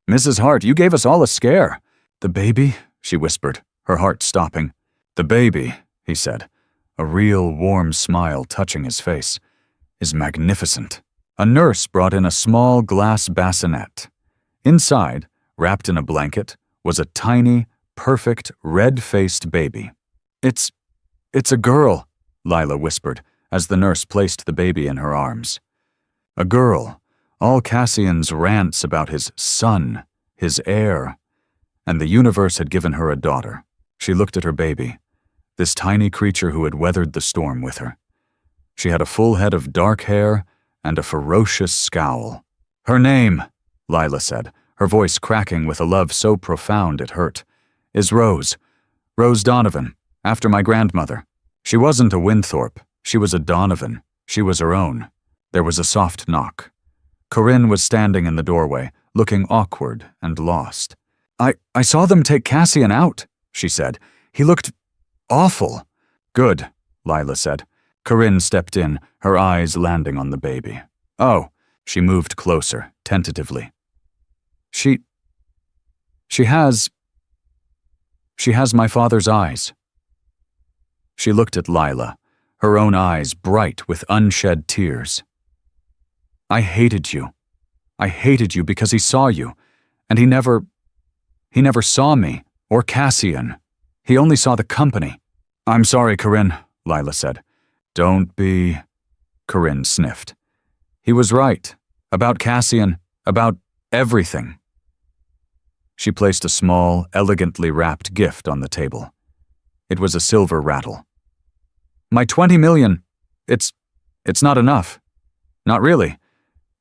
Mrs. Hart, you gave us all a scare." "The baby?" she whispered, her heart stopping. "The baby," he said, a real warm smile touching his face, "is magnificent." A nurse brought in a small glass bassinet. Inside, wrapped in a blanket, was a tiny, perfect, red-faced baby. It's a girl," Lila whispered as the nurse placed the baby in her arms. A girl, all Cassian's rants about his son, his heir, and the universe had given her a daughter. She looked at her baby, this tiny creature who had weathered the storm with her. She had a full head of dark hair and a ferocious scowl. "Her name," Lila said, her voice cracking with a love so profound it hurt, "is Rose. Rose Donovan, after my grandmother. She wasn't a Winthrop, she was a Donovan. She was her own." There was a soft knock. Corinne was standing in the doorway, looking awkward and lost. I saw them take Cassian out," she said. "He looked awful." "Good," Lila said. Corinne stepped in, her eyes landing on the baby. "Oh," she moved closer, tentatively. She has my father's eyes." She looked at Lila, her own eyes bright with unshed tears. "I hated you. I hated you because he saw you, and he never saw me, or Cassian. He only saw the company." "I'm sorry, Corinne," Lila said. "Don't be," Corinne sniffed. "He was right. About Cassian, about everything." She placed a small, elegantly wrapped gift on the table. It was a silver rattle. "My 20 million, it's not enough. Not really,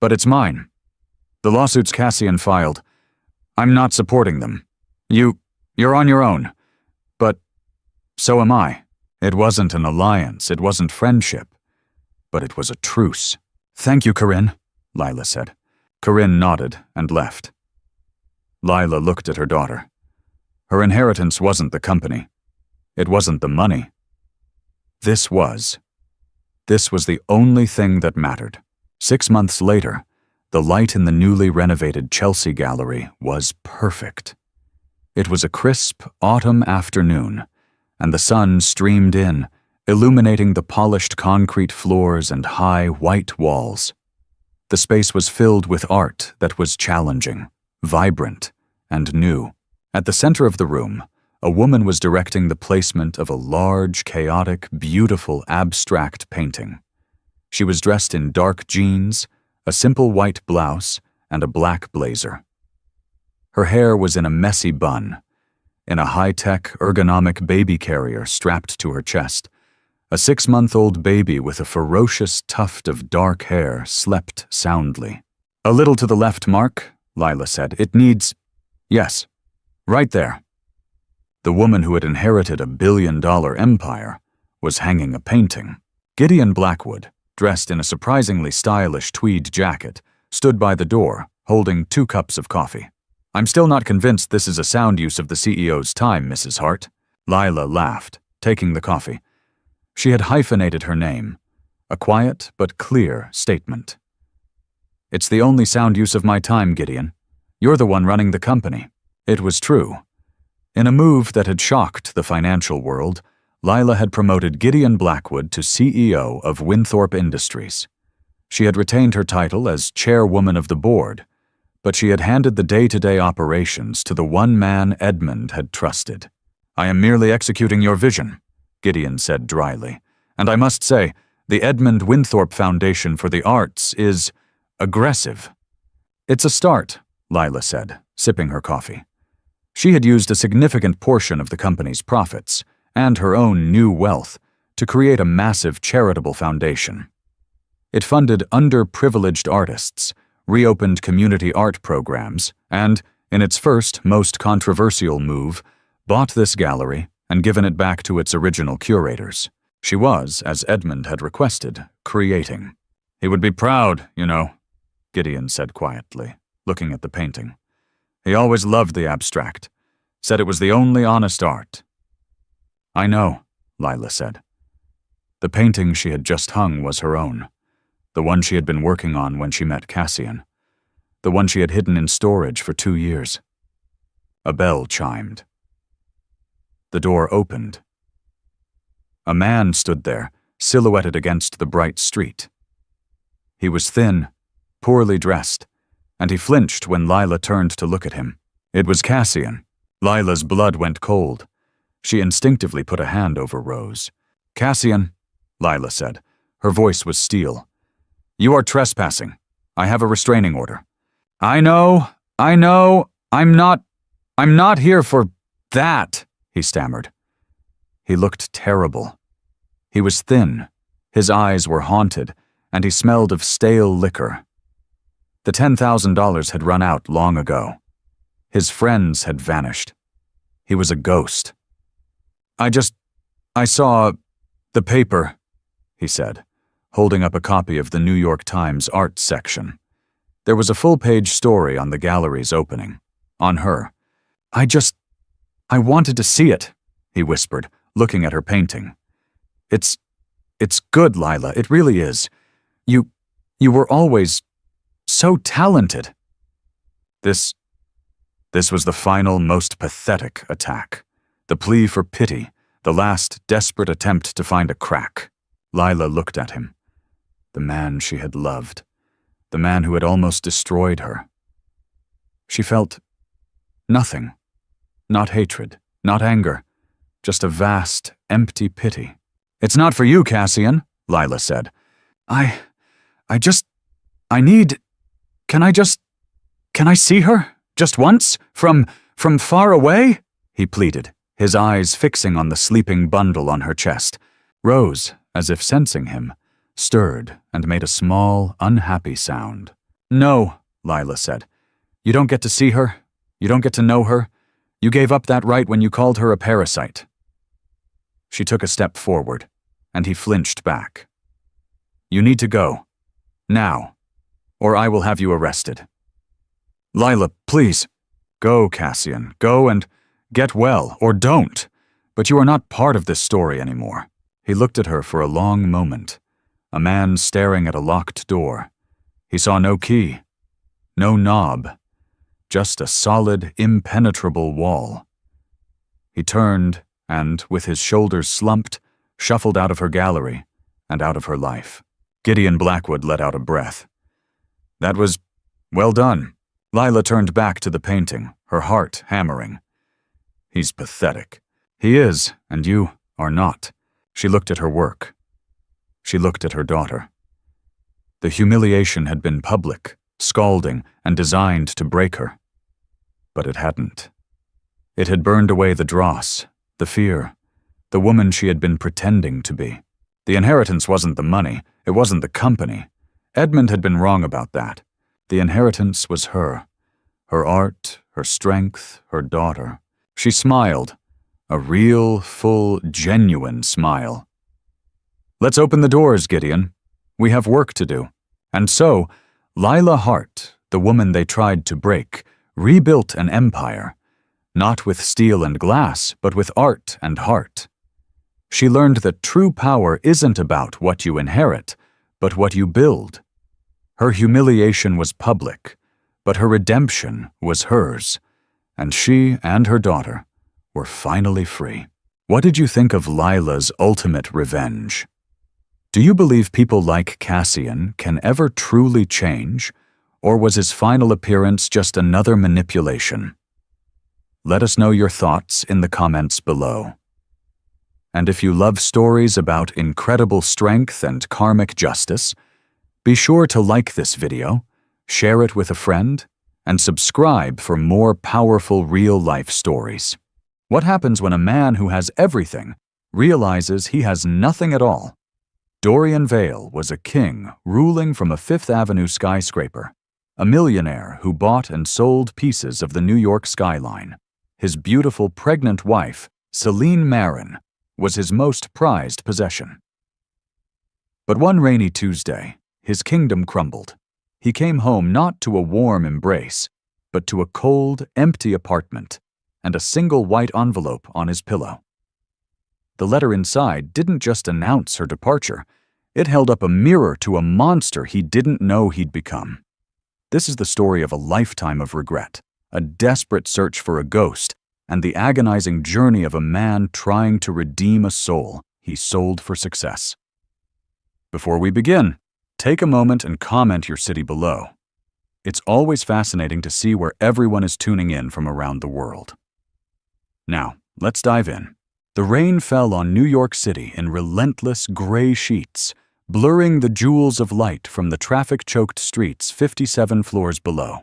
but it's mine. The lawsuits Cassian filed, I'm not supporting them. You're on your own. But so am I. It wasn't an alliance, it wasn't friendship, but it was a truce." "Thank you, Corinne," Lila said. Corinne nodded and left. Lila looked at her daughter. Her inheritance wasn't the company. It wasn't the money. This was the only thing that mattered. 6 months later, the light in the newly renovated Chelsea Gallery was perfect. It was a crisp autumn afternoon, and the sun streamed in, illuminating the polished concrete floors and high white walls. The space was filled with art that was challenging, vibrant, and new. At the center of the room, a woman was directing the placement of a large, chaotic, beautiful, abstract painting. She was dressed in dark jeans, a simple white blouse, and a black blazer. Her hair was in a messy bun. In a high-tech, ergonomic baby carrier strapped to her chest, a 6-month-old baby with a ferocious tuft of dark hair slept soundly. "A little to the left, Mark," Lila said. "It needs—" "Yes, right there." The woman who had inherited a billion-dollar empire was hanging a painting. Gideon Blackwood, dressed in a surprisingly stylish tweed jacket, stood by the door, holding 2 cups of coffee. "I'm still not convinced this is a sound use of the CEO's time, Mrs. Hart." Lila laughed, taking the coffee. She had hyphenated her name, a quiet but clear statement. "It's the only sound use of my time, Gideon. You're the one running the company." It was true. In a move that had shocked the financial world, Lila had promoted Gideon Blackwood to CEO of Winthrop Industries. She had retained her title as chairwoman of the board, but she had handed the day-to-day operations to the one man Edmund had trusted. "I am merely executing your vision," Gideon said dryly, "and I must say, the Edmund Winthrop Foundation for the Arts is aggressive." "It's a start," Lila said, sipping her coffee. She had used a significant portion of the company's profits, and her own new wealth, to create a massive charitable foundation. It funded underprivileged artists, reopened community art programs, and, in its first, most controversial move, bought this gallery and given it back to its original curators. She was, as Edmund had requested, creating. "He would be proud, you know," Gideon said quietly, looking at the painting. "He always loved the abstract, said it was the only honest art." "I know," Lila said. The painting she had just hung was her own, the one she had been working on when she met Cassian, the one she had hidden in storage for 2 years. A bell chimed. The door opened. A man stood there, silhouetted against the bright street. He was thin, poorly dressed, and he flinched when Lila turned to look at him. It was Cassian. Lila's blood went cold. She instinctively put a hand over Rose. "Cassian," Lila said. Her voice was steel. "You are trespassing. I have a restraining order." I know, I'm not here for that," he stammered. He looked terrible. He was thin, his eyes were haunted, and he smelled of stale liquor. The $10,000 had run out long ago. His friends had vanished. He was a ghost. I saw the paper," he said, holding up a copy of the New York Times art section. There was a full-page story on the gallery's opening. On her. I wanted to see it," he whispered, looking at her painting. It's good, Lila, it really is. You were always so talented." This was the final, most pathetic attack. The plea for pity, the last desperate attempt to find a crack. Lila looked at him. The man she had loved. The man who had almost destroyed her. She felt nothing. Not hatred, not anger. Just a vast, empty pity. "It's not for you, Cassian," Lila said. Can I see her? Just once? From far away?" he pleaded, his eyes fixing on the sleeping bundle on her chest. Rose, as if sensing him, stirred and made a small, unhappy sound. "No," Lila said. "You don't get to see her. You don't get to know her. You gave up that right when you called her a parasite." She took a step forward, and he flinched back. "You need to go. Now. Or I will have you arrested." "Lila, please." "Go, Cassian. Go and get well, or don't. But you are not part of this story anymore." He looked at her for a long moment. A man staring at a locked door. He saw no key, no knob, just a solid, impenetrable wall. He turned and, with his shoulders slumped, shuffled out of her gallery and out of her life. Gideon Blackwood let out a breath. "That was well done." Lila turned back to the painting, her heart hammering. "He's pathetic." "He is, and you are not." She looked at her work. She looked at her daughter. The humiliation had been public, scalding, and designed to break her. But it hadn't. It had burned away the dross, the fear, the woman she had been pretending to be. The inheritance wasn't the money, it wasn't the company. Edmund had been wrong about that. The inheritance was her. Her art, her strength, her daughter. She smiled. A real, full, genuine smile. "Let's open the doors, Gideon. We have work to do." And so, Lila Hart, the woman they tried to break, rebuilt an empire. Not with steel and glass, but with art and heart. She learned that true power isn't about what you inherit, but what you build. Her humiliation was public, but her redemption was hers, and she and her daughter were finally free. What did you think of Lila's ultimate revenge? Do you believe people like Cassian can ever truly change, or was his final appearance just another manipulation? Let us know your thoughts in the comments below. And if you love stories about incredible strength and karmic justice, be sure to like this video, share it with a friend, and subscribe for more powerful real-life stories. What happens when a man who has everything realizes he has nothing at all? Dorian Vale was a king ruling from a Fifth Avenue skyscraper, a millionaire who bought and sold pieces of the New York skyline. His beautiful pregnant wife, Celine Marin, was his most prized possession. But one rainy Tuesday, his kingdom crumbled. He came home not to a warm embrace, but to a cold, empty apartment and a single white envelope on his pillow. The letter inside didn't just announce her departure, it held up a mirror to a monster he didn't know he'd become. This is the story of a lifetime of regret, a desperate search for a ghost, and the agonizing journey of a man trying to redeem a soul he sold for success. Before we begin, take a moment and comment your city below. It's always fascinating to see where everyone is tuning in from around the world. Now, let's dive in. The rain fell on New York City in relentless gray sheets, blurring the jewels of light from the traffic-choked streets 57 floors below.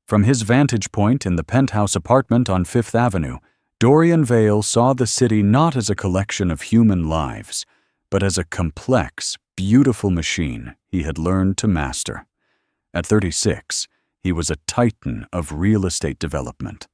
From his vantage point in the penthouse apartment on Fifth Avenue, Dorian Vale saw the city not as a collection of human lives, but as a complex, beautiful machine he had learned to master. At 36, he was a titan of real estate development,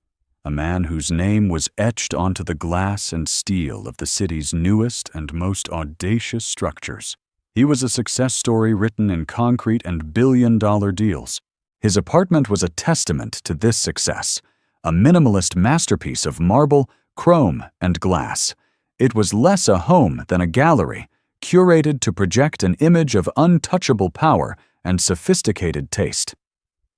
a man whose name was etched onto the glass and steel of the city's newest and most audacious structures. He was a success story written in concrete and billion-dollar deals. His apartment was a testament to this success, a minimalist masterpiece of marble, chrome, and glass. It was less a home than a gallery, curated to project an image of untouchable power and sophisticated taste.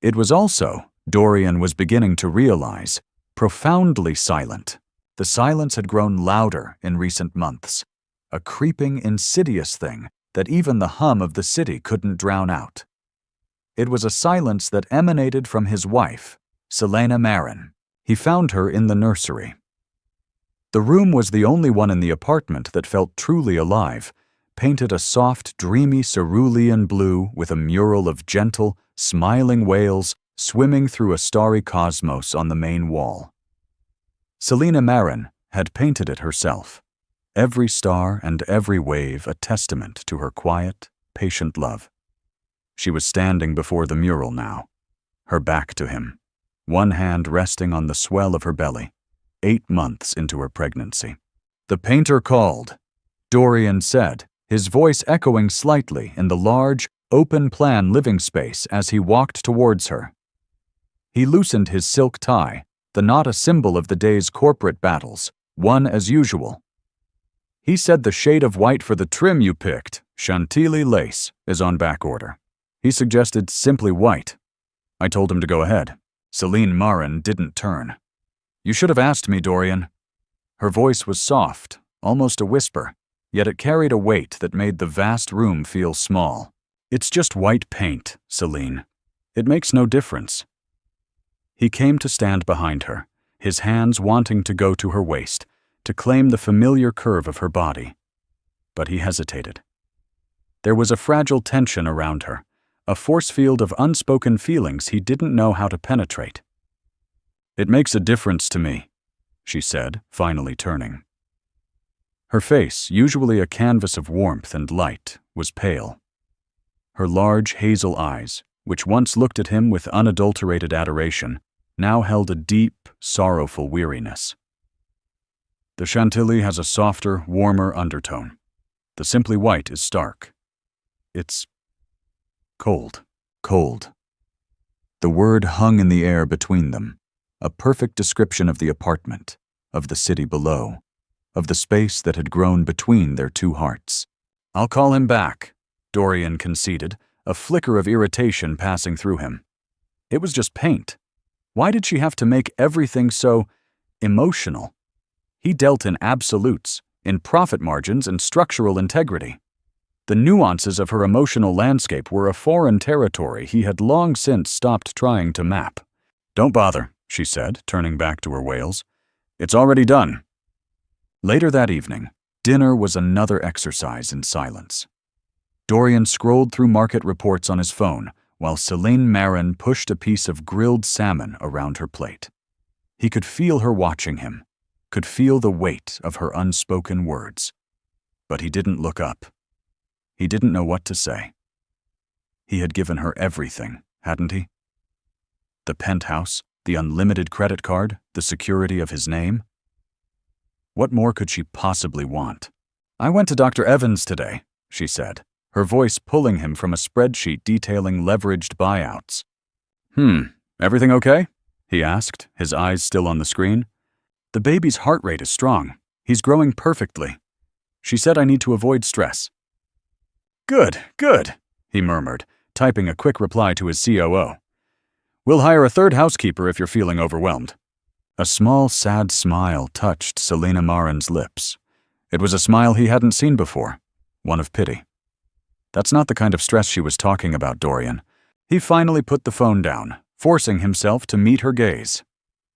It was also, Dorian was beginning to realize, profoundly silent. The silence had grown louder in recent months, a creeping, insidious thing that even the hum of the city couldn't drown out. It was a silence that emanated from his wife, Selena Marin. He found her in the nursery. The room was the only one in the apartment that felt truly alive, painted a soft, dreamy cerulean blue with a mural of gentle, smiling whales swimming through a starry cosmos on the main wall. Selena Marin had painted it herself, every star and every wave a testament to her quiet, patient love. She was standing before the mural now, her back to him, one hand resting on the swell of her belly, 8 months into her pregnancy. The painter called, Dorian said, his voice echoing slightly in the large, open-plan living space as he walked towards her. He loosened his silk tie, the knot a symbol of the day's corporate battles, one as usual. He said the shade of white for the trim you picked, Chantilly lace, is on back order. He suggested simply white. I told him to go ahead. Selena Marin didn't turn. You should have asked me, Dorian. Her voice was soft, almost a whisper, yet it carried a weight that made the vast room feel small. It's just white paint, Selene. It makes no difference. He came to stand behind her, his hands wanting to go to her waist, to claim the familiar curve of her body. But he hesitated. There was a fragile tension around her, a force field of unspoken feelings he didn't know how to penetrate. It makes a difference to me, she said, finally turning. Her face, usually a canvas of warmth and light, was pale. Her large hazel eyes, which once looked at him with unadulterated adoration, now held a deep, sorrowful weariness. The Chantilly has a softer, warmer undertone. The simply white is stark. It's cold, cold. The word hung in the air between them, a perfect description of the apartment, of the city below, of the space that had grown between their two hearts. I'll call him back, Dorian conceded, a flicker of irritation passing through him. It was just paint. Why did she have to make everything so emotional? He dealt in absolutes, in profit margins and structural integrity. The nuances of her emotional landscape were a foreign territory he had long since stopped trying to map. Don't bother, she said, turning back to her whales. It's already done. Later that evening, dinner was another exercise in silence. Dorian scrolled through market reports on his phone, while Selena Marin pushed a piece of grilled salmon around her plate. He could feel her watching him, could feel the weight of her unspoken words. But he didn't look up. He didn't know what to say. He had given her everything, hadn't he? The penthouse, the unlimited credit card, the security of his name. What more could she possibly want? I went to Dr. Evans today, she said, her voice pulling him from a spreadsheet detailing leveraged buyouts. Everything okay? He asked, his eyes still on the screen. The baby's heart rate is strong. He's growing perfectly. She said I need to avoid stress. Good, he murmured, typing a quick reply to his COO. We'll hire a third housekeeper if you're feeling overwhelmed. A small, sad smile touched Selena Marin's lips. It was a smile he hadn't seen before, one of pity. That's not the kind of stress she was talking about, Dorian. He finally put the phone down, forcing himself to meet her gaze.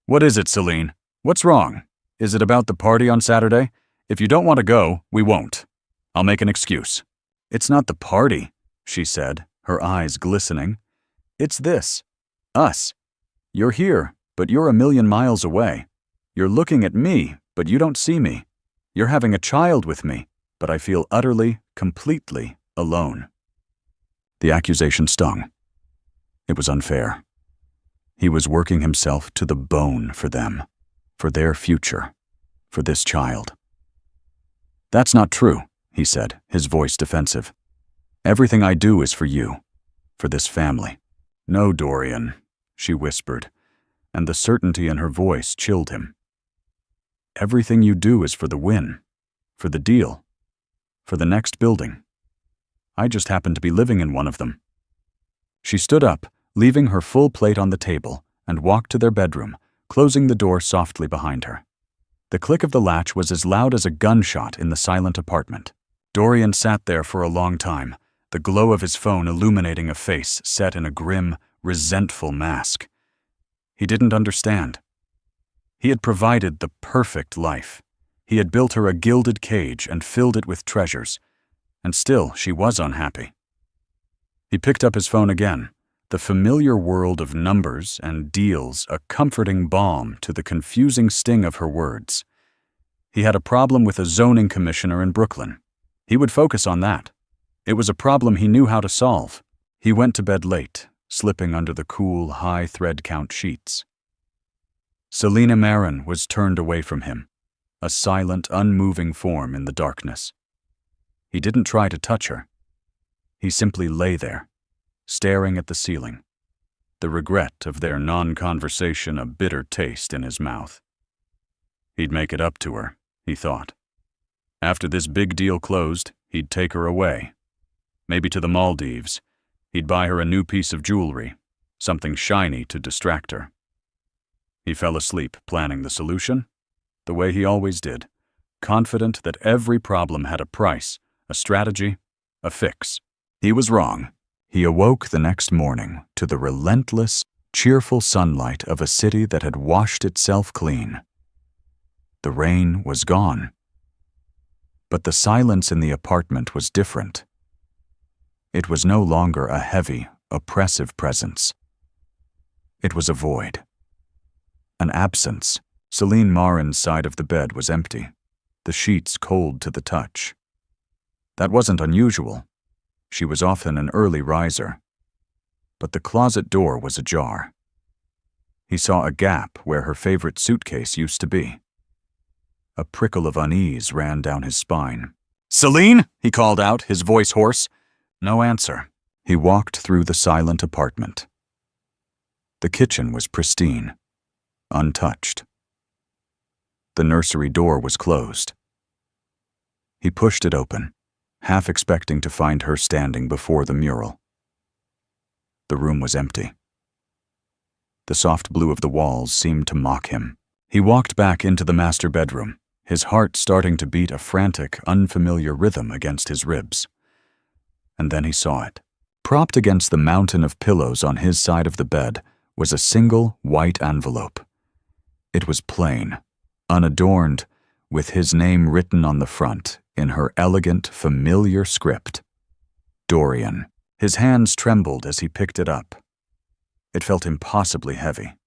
"What is it, Celine? What's wrong? Is it about the party on Saturday? If you don't want to go, we won't. I'll make an excuse." "It's not the party," she said, her eyes glistening. "It's this. Us. You're here, but you're a million miles away. You're looking at me, but you don't see me. You're having a child with me, but I feel utterly, completely alone." The accusation stung. It was unfair. He was working himself to the bone for them, for their future, for this child. "That's not true," he said, his voice defensive. "Everything I do is for you, for this family." "No, Dorian," she whispered, and the certainty in her voice chilled him. "Everything you do is for the win, for the deal, for the next building. I just happen to be living in one of them." She stood up, leaving her full plate on the table, and walked to their bedroom, closing the door softly behind her. The click of the latch was as loud as a gunshot in the silent apartment. Dorian sat there for a long time, the glow of his phone illuminating a face set in a grim, resentful mask. He didn't understand. He had provided the perfect life. He had built her a gilded cage and filled it with treasures, and still she was unhappy. He picked up his phone again, the familiar world of numbers and deals a comforting balm to the confusing sting of her words. He had a problem with a zoning commissioner in Brooklyn. He would focus on that. It was a problem he knew how to solve. He went to bed late, slipping under the cool, high thread count sheets. Selina Marin was turned away from him, a silent, unmoving form in the darkness. He didn't try to touch her. He simply lay there, staring at the ceiling, the regret of their non-conversation a bitter taste in his mouth. He'd make it up to her, he thought. After this big deal closed, he'd take her away. Maybe to the Maldives. He'd buy her a new piece of jewelry, something shiny to distract her. He fell asleep planning the solution, the way he always did, confident that every problem had a price, a strategy, a fix. He was wrong. He awoke the next morning to the relentless, cheerful sunlight of a city that had washed itself clean. The rain was gone. But the silence in the apartment was different. It was no longer a heavy, oppressive presence. It was a void. An absence. Celine Marin's side of the bed was empty, the sheets cold to the touch. That wasn't unusual. She was often an early riser. But the closet door was ajar. He saw a gap where her favorite suitcase used to be. A prickle of unease ran down his spine. "Celine?" he called out, his voice hoarse. No answer. He walked through the silent apartment. The kitchen was pristine, untouched. The nursery door was closed. He pushed it open, half expecting to find her standing before the mural. The room was empty. The soft blue of the walls seemed to mock him. He walked back into the master bedroom, his heart starting to beat a frantic, unfamiliar rhythm against his ribs. And then he saw it. Propped against the mountain of pillows on his side of the bed was a single white envelope. It was plain, unadorned, with his name written on the front in her elegant, familiar script. Dorian. His hands trembled as he picked it up. It felt impossibly heavy.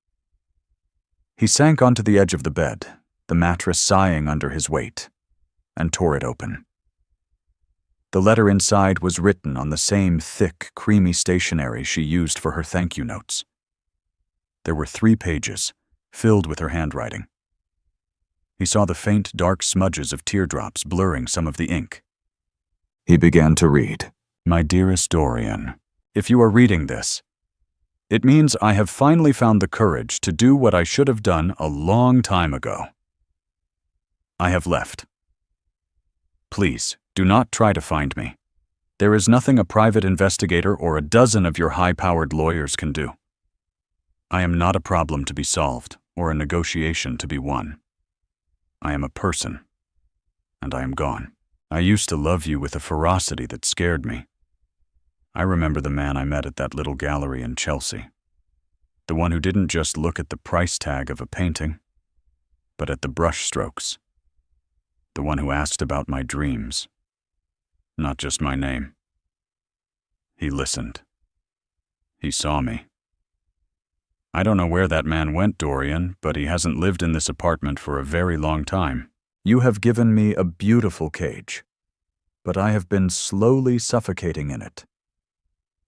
He sank onto the edge of the bed, the mattress sighing under his weight, and tore it open. The letter inside was written on the same thick, creamy stationery she used for her thank you notes. There were 3 pages, filled with her handwriting. He saw the faint, dark smudges of teardrops blurring some of the ink. He began to read. "My dearest Dorian, if you are reading this, it means I have finally found the courage to do what I should have done a long time ago. I have left. Please, do not try to find me. There is nothing a private investigator or a dozen of your high-powered lawyers can do. I am not a problem to be solved or a negotiation to be won. I am a person, and I am gone. I used to love you with a ferocity that scared me. I remember the man I met at that little gallery in Chelsea. The one who didn't just look at the price tag of a painting, but at the brushstrokes. The one who asked about my dreams, not just my name. He listened. He saw me. I don't know where that man went, Dorian, but he hasn't lived in this apartment for a very long time. You have given me a beautiful cage, but I have been slowly suffocating in it.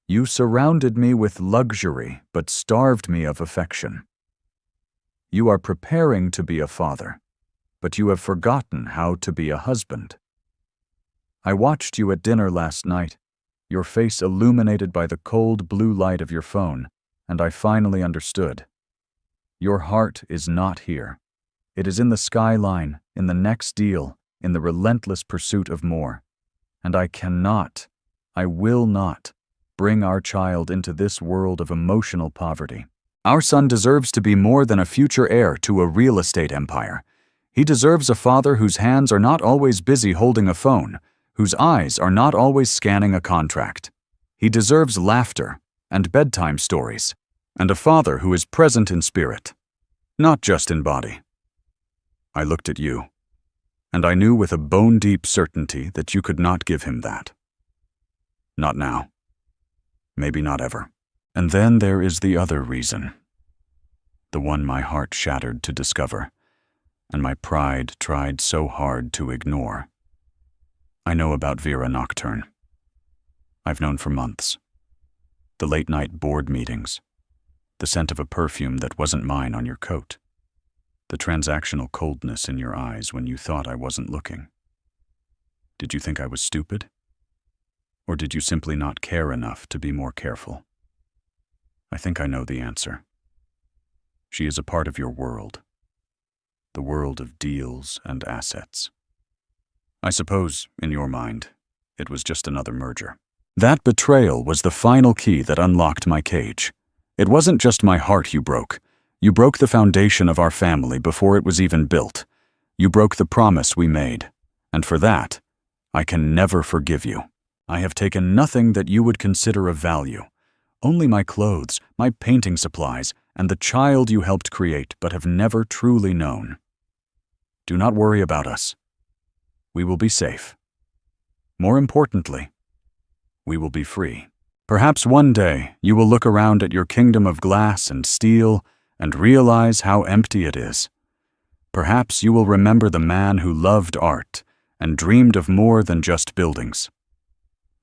You surrounded me with luxury, but starved me of affection. You are preparing to be a father, but you have forgotten how to be a husband. I watched you at dinner last night, your face illuminated by the cold blue light of your phone, and I finally understood. Your heart is not here. It is in the skyline, in the next deal, in the relentless pursuit of more. And I will not, bring our child into this world of emotional poverty. Our son deserves to be more than a future heir to a real estate empire. He deserves a father whose hands are not always busy holding a phone, whose eyes are not always scanning a contract. He deserves laughter and bedtime stories, and a father who is present in spirit, not just in body. I looked at you, and I knew with a bone-deep certainty that you could not give him that. Not now. Maybe not ever. And then there is the other reason, the one my heart shattered to discover, and my pride tried so hard to ignore. I know about Vera Nocturne. I've known for months. The late-night board meetings, the scent of a perfume that wasn't mine on your coat, the transactional coldness in your eyes when you thought I wasn't looking. Did you think I was stupid? Or did you simply not care enough to be more careful? I think I know the answer. She is a part of your world, the world of deals and assets. I suppose, in your mind, it was just another merger. That betrayal was the final key that unlocked my cage. It wasn't just my heart you broke. You broke the foundation of our family before it was even built. You broke the promise we made. And for that, I can never forgive you. I have taken nothing that you would consider of value. Only my clothes, my painting supplies, and the child you helped create but have never truly known. Do not worry about us. We will be safe. More importantly, we will be free. Perhaps one day you will look around at your kingdom of glass and steel and realize how empty it is. Perhaps you will remember the man who loved art and dreamed of more than just buildings.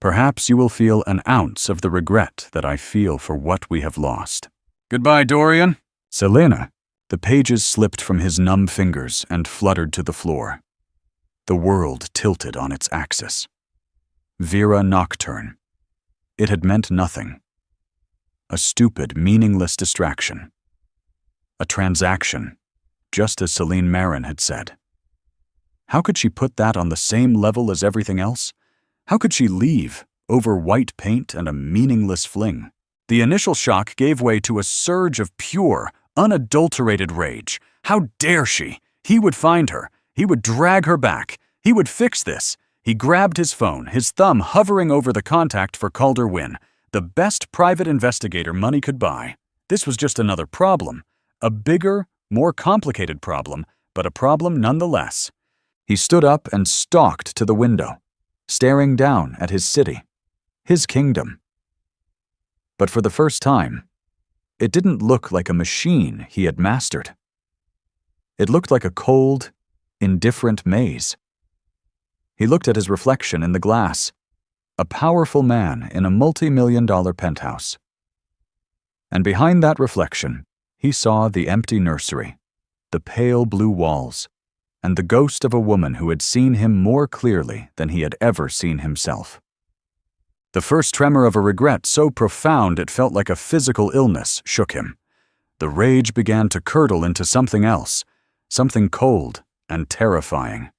Perhaps you will feel an ounce of the regret that I feel for what we have lost. Goodbye, Dorian. Selena. The pages slipped from his numb fingers and fluttered to the floor. The world tilted on its axis. Vera Nocturne. It had meant nothing. A stupid, meaningless distraction. A transaction, just as Celine Marin had said. How could she put that on the same level as everything else? How could she leave over white paint and a meaningless fling? The initial shock gave way to a surge of pure, unadulterated rage. How dare she? He would find her. He would drag her back. He would fix this. He grabbed his phone, his thumb hovering over the contact for Calder Wynn, the best private investigator money could buy. This was just another problem. A bigger, more complicated problem, but a problem nonetheless. He stood up and stalked to the window, staring down at his city, his kingdom. But for the first time, it didn't look like a machine he had mastered. It looked like a cold, indifferent maze. He looked at his reflection in the glass, a powerful man in a multi-million-dollar penthouse. And behind that reflection, he saw the empty nursery, the pale blue walls, and the ghost of a woman who had seen him more clearly than he had ever seen himself. The first tremor of a regret so profound it felt like a physical illness shook him. The rage began to curdle into something else, something cold and terrifying.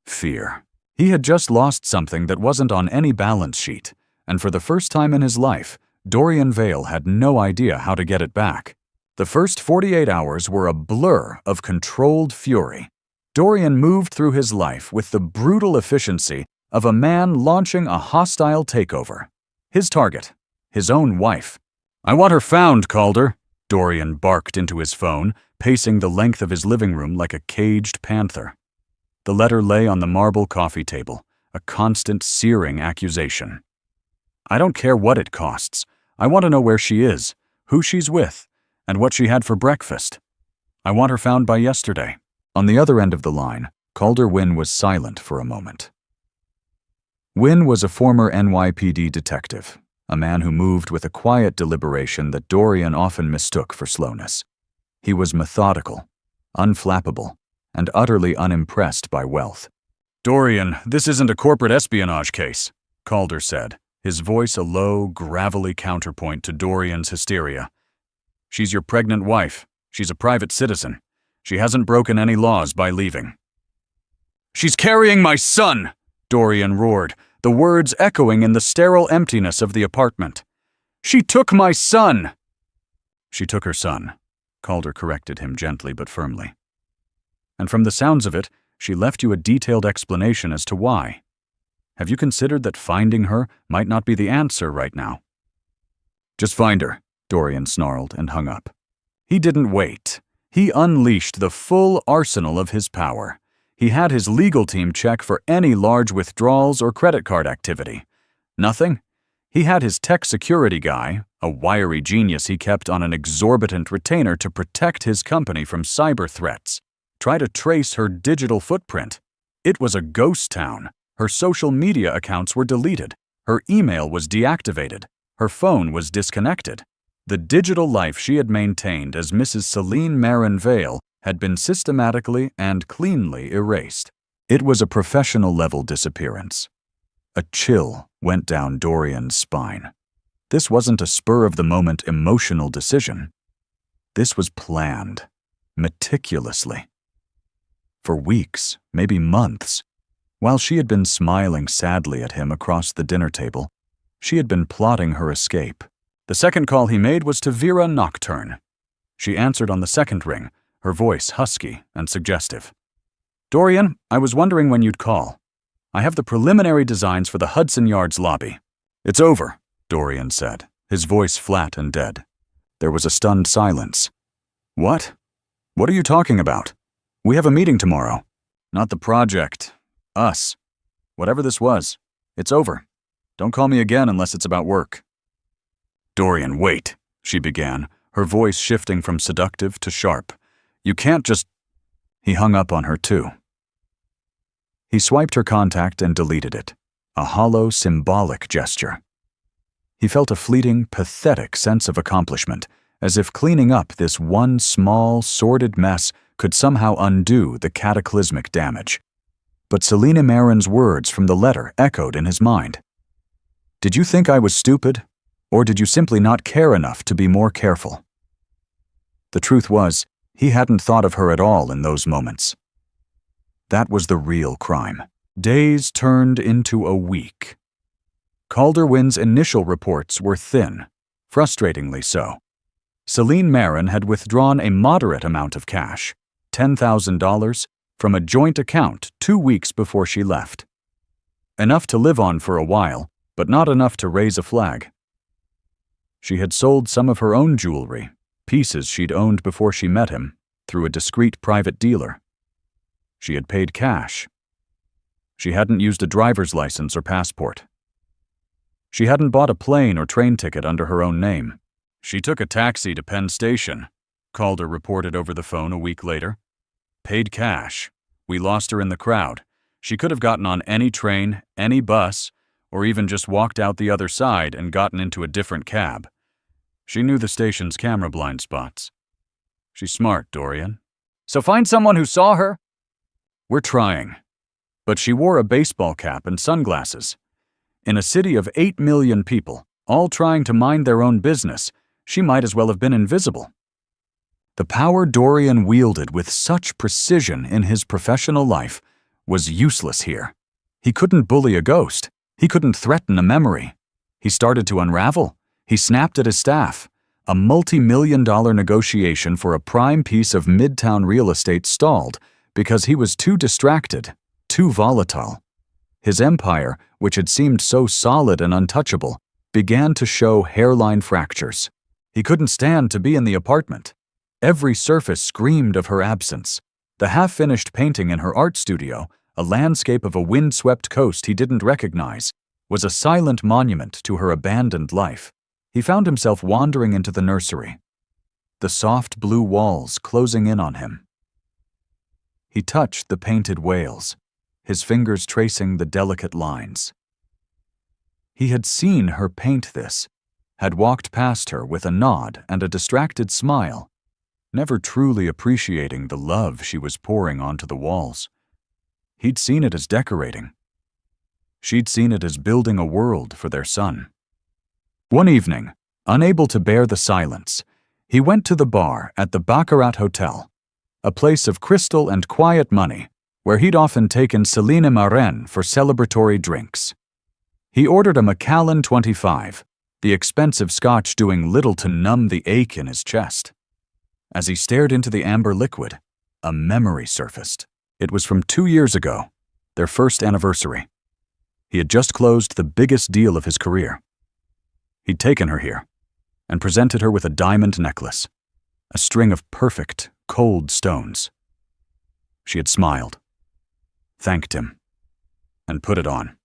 Fear. He had just lost something that wasn't on any balance sheet, and for the first time in his life, Dorian Vale had no idea how to get it back. The first 48 hours were a blur of controlled fury. Dorian moved through his life with the brutal efficiency of a man launching a hostile takeover. His target. His own wife. "I want her found, Calder," Dorian barked into his phone, pacing the length of his living room like a caged panther. The letter lay on the marble coffee table, a constant searing accusation. "I don't care what it costs. I want to know where she is, who she's with, and what she had for breakfast. I want her found by yesterday." On the other end of the line, Calder Wynne was silent for a moment. Wynne was a former NYPD detective, a man who moved with a quiet deliberation that Dorian often mistook for slowness. He was methodical, unflappable, and utterly unimpressed by wealth. "Dorian, this isn't a corporate espionage case," Calder said, his voice a low, gravelly counterpoint to Dorian's hysteria. "She's your pregnant wife. She's a private citizen. She hasn't broken any laws by leaving." "She's carrying my son!" Dorian roared, the words echoing in the sterile emptiness of the apartment. "She took my son!" "She took her son," Calder corrected him gently but firmly. "And from the sounds of it, she left you a detailed explanation as to why. Have you considered that finding her might not be the answer right now?" "Just find her," Dorian snarled and hung up. He didn't wait. He unleashed the full arsenal of his power. He had his legal team check for any large withdrawals or credit card activity. Nothing? He had his tech security guy, a wiry genius he kept on an exorbitant retainer to protect his company from cyber threats, try to trace her digital footprint. It was a ghost town. Her social media accounts were deleted. Her email was deactivated. Her phone was disconnected. The digital life she had maintained as Mrs. Celine Marin Vale had been systematically and cleanly erased. It was a professional-level disappearance. A chill went down Dorian's spine. This wasn't a spur-of-the-moment emotional decision. This was planned, meticulously. For weeks, maybe months, while she had been smiling sadly at him across the dinner table, she had been plotting her escape. The second call he made was to Vera Nocturne. She answered on the second ring, her voice husky and suggestive. "Dorian, I was wondering when you'd call. I have the preliminary designs for the Hudson Yards lobby." "It's over," Dorian said, his voice flat and dead. There was a stunned silence. "What? What are you talking about? We have a meeting tomorrow." "Not the project. Us. Whatever this was. It's over. Don't call me again unless it's about work." "Dorian, wait," she began, her voice shifting from seductive to sharp. "You can't just—" He hung up on her too. He swiped her contact and deleted it, a hollow, symbolic gesture. He felt a fleeting, pathetic sense of accomplishment, as if cleaning up this one small, sordid mess could somehow undo the cataclysmic damage. But Selina Marin's words from the letter echoed in his mind. "Did you think I was stupid, or did you simply not care enough to be more careful?" The truth was, he hadn't thought of her at all in those moments. That was the real crime. Days turned into a week. Calder Wynne's initial reports were thin, frustratingly so. Celine Marin had withdrawn a moderate amount of cash, $10,000, from a joint account 2 weeks before she left. Enough to live on for a while, but not enough to raise a flag. She had sold some of her own jewelry, pieces she'd owned before she met him, through a discreet private dealer. She had paid cash. She hadn't used a driver's license or passport. She hadn't bought a plane or train ticket under her own name. "She took a taxi to Penn Station," Calder reported over the phone a week later. "Paid cash. We lost her in the crowd. She could have gotten on any train, any bus, or even just walked out the other side and gotten into a different cab. She knew the station's camera blind spots. She's smart, Dorian. So find someone who saw her?" "We're trying." But she wore a baseball cap and sunglasses. In a city of 8 million people, all trying to mind their own business, she might as well have been invisible. The power Dorian wielded with such precision in his professional life was useless here. He couldn't bully a ghost. He couldn't threaten a memory. He started to unravel. He snapped at his staff. A multi-million-dollar negotiation for a prime piece of midtown real estate stalled because he was too distracted, too volatile. His empire, which had seemed so solid and untouchable, began to show hairline fractures. He couldn't stand to be in the apartment. Every surface screamed of her absence. The half-finished painting in her art studio, a landscape of a windswept coast he didn't recognize, was a silent monument to her abandoned life. He found himself wandering into the nursery, the soft blue walls closing in on him. He touched the painted whales, his fingers tracing the delicate lines. He had seen her paint this, had walked past her with a nod and a distracted smile, never truly appreciating the love she was pouring onto the walls. He'd seen it as decorating. She'd seen it as building a world for their son. One evening, unable to bear the silence, he went to the bar at the Baccarat Hotel, a place of crystal and quiet money, where he'd often taken Céline Marin for celebratory drinks. He ordered a Macallan 25, the expensive scotch doing little to numb the ache in his chest. As he stared into the amber liquid, a memory surfaced. It was from 2 years ago, their first anniversary. He had just closed the biggest deal of his career. He'd taken her here and presented her with a diamond necklace, a string of perfect, cold stones. She had smiled, thanked him, and put it on.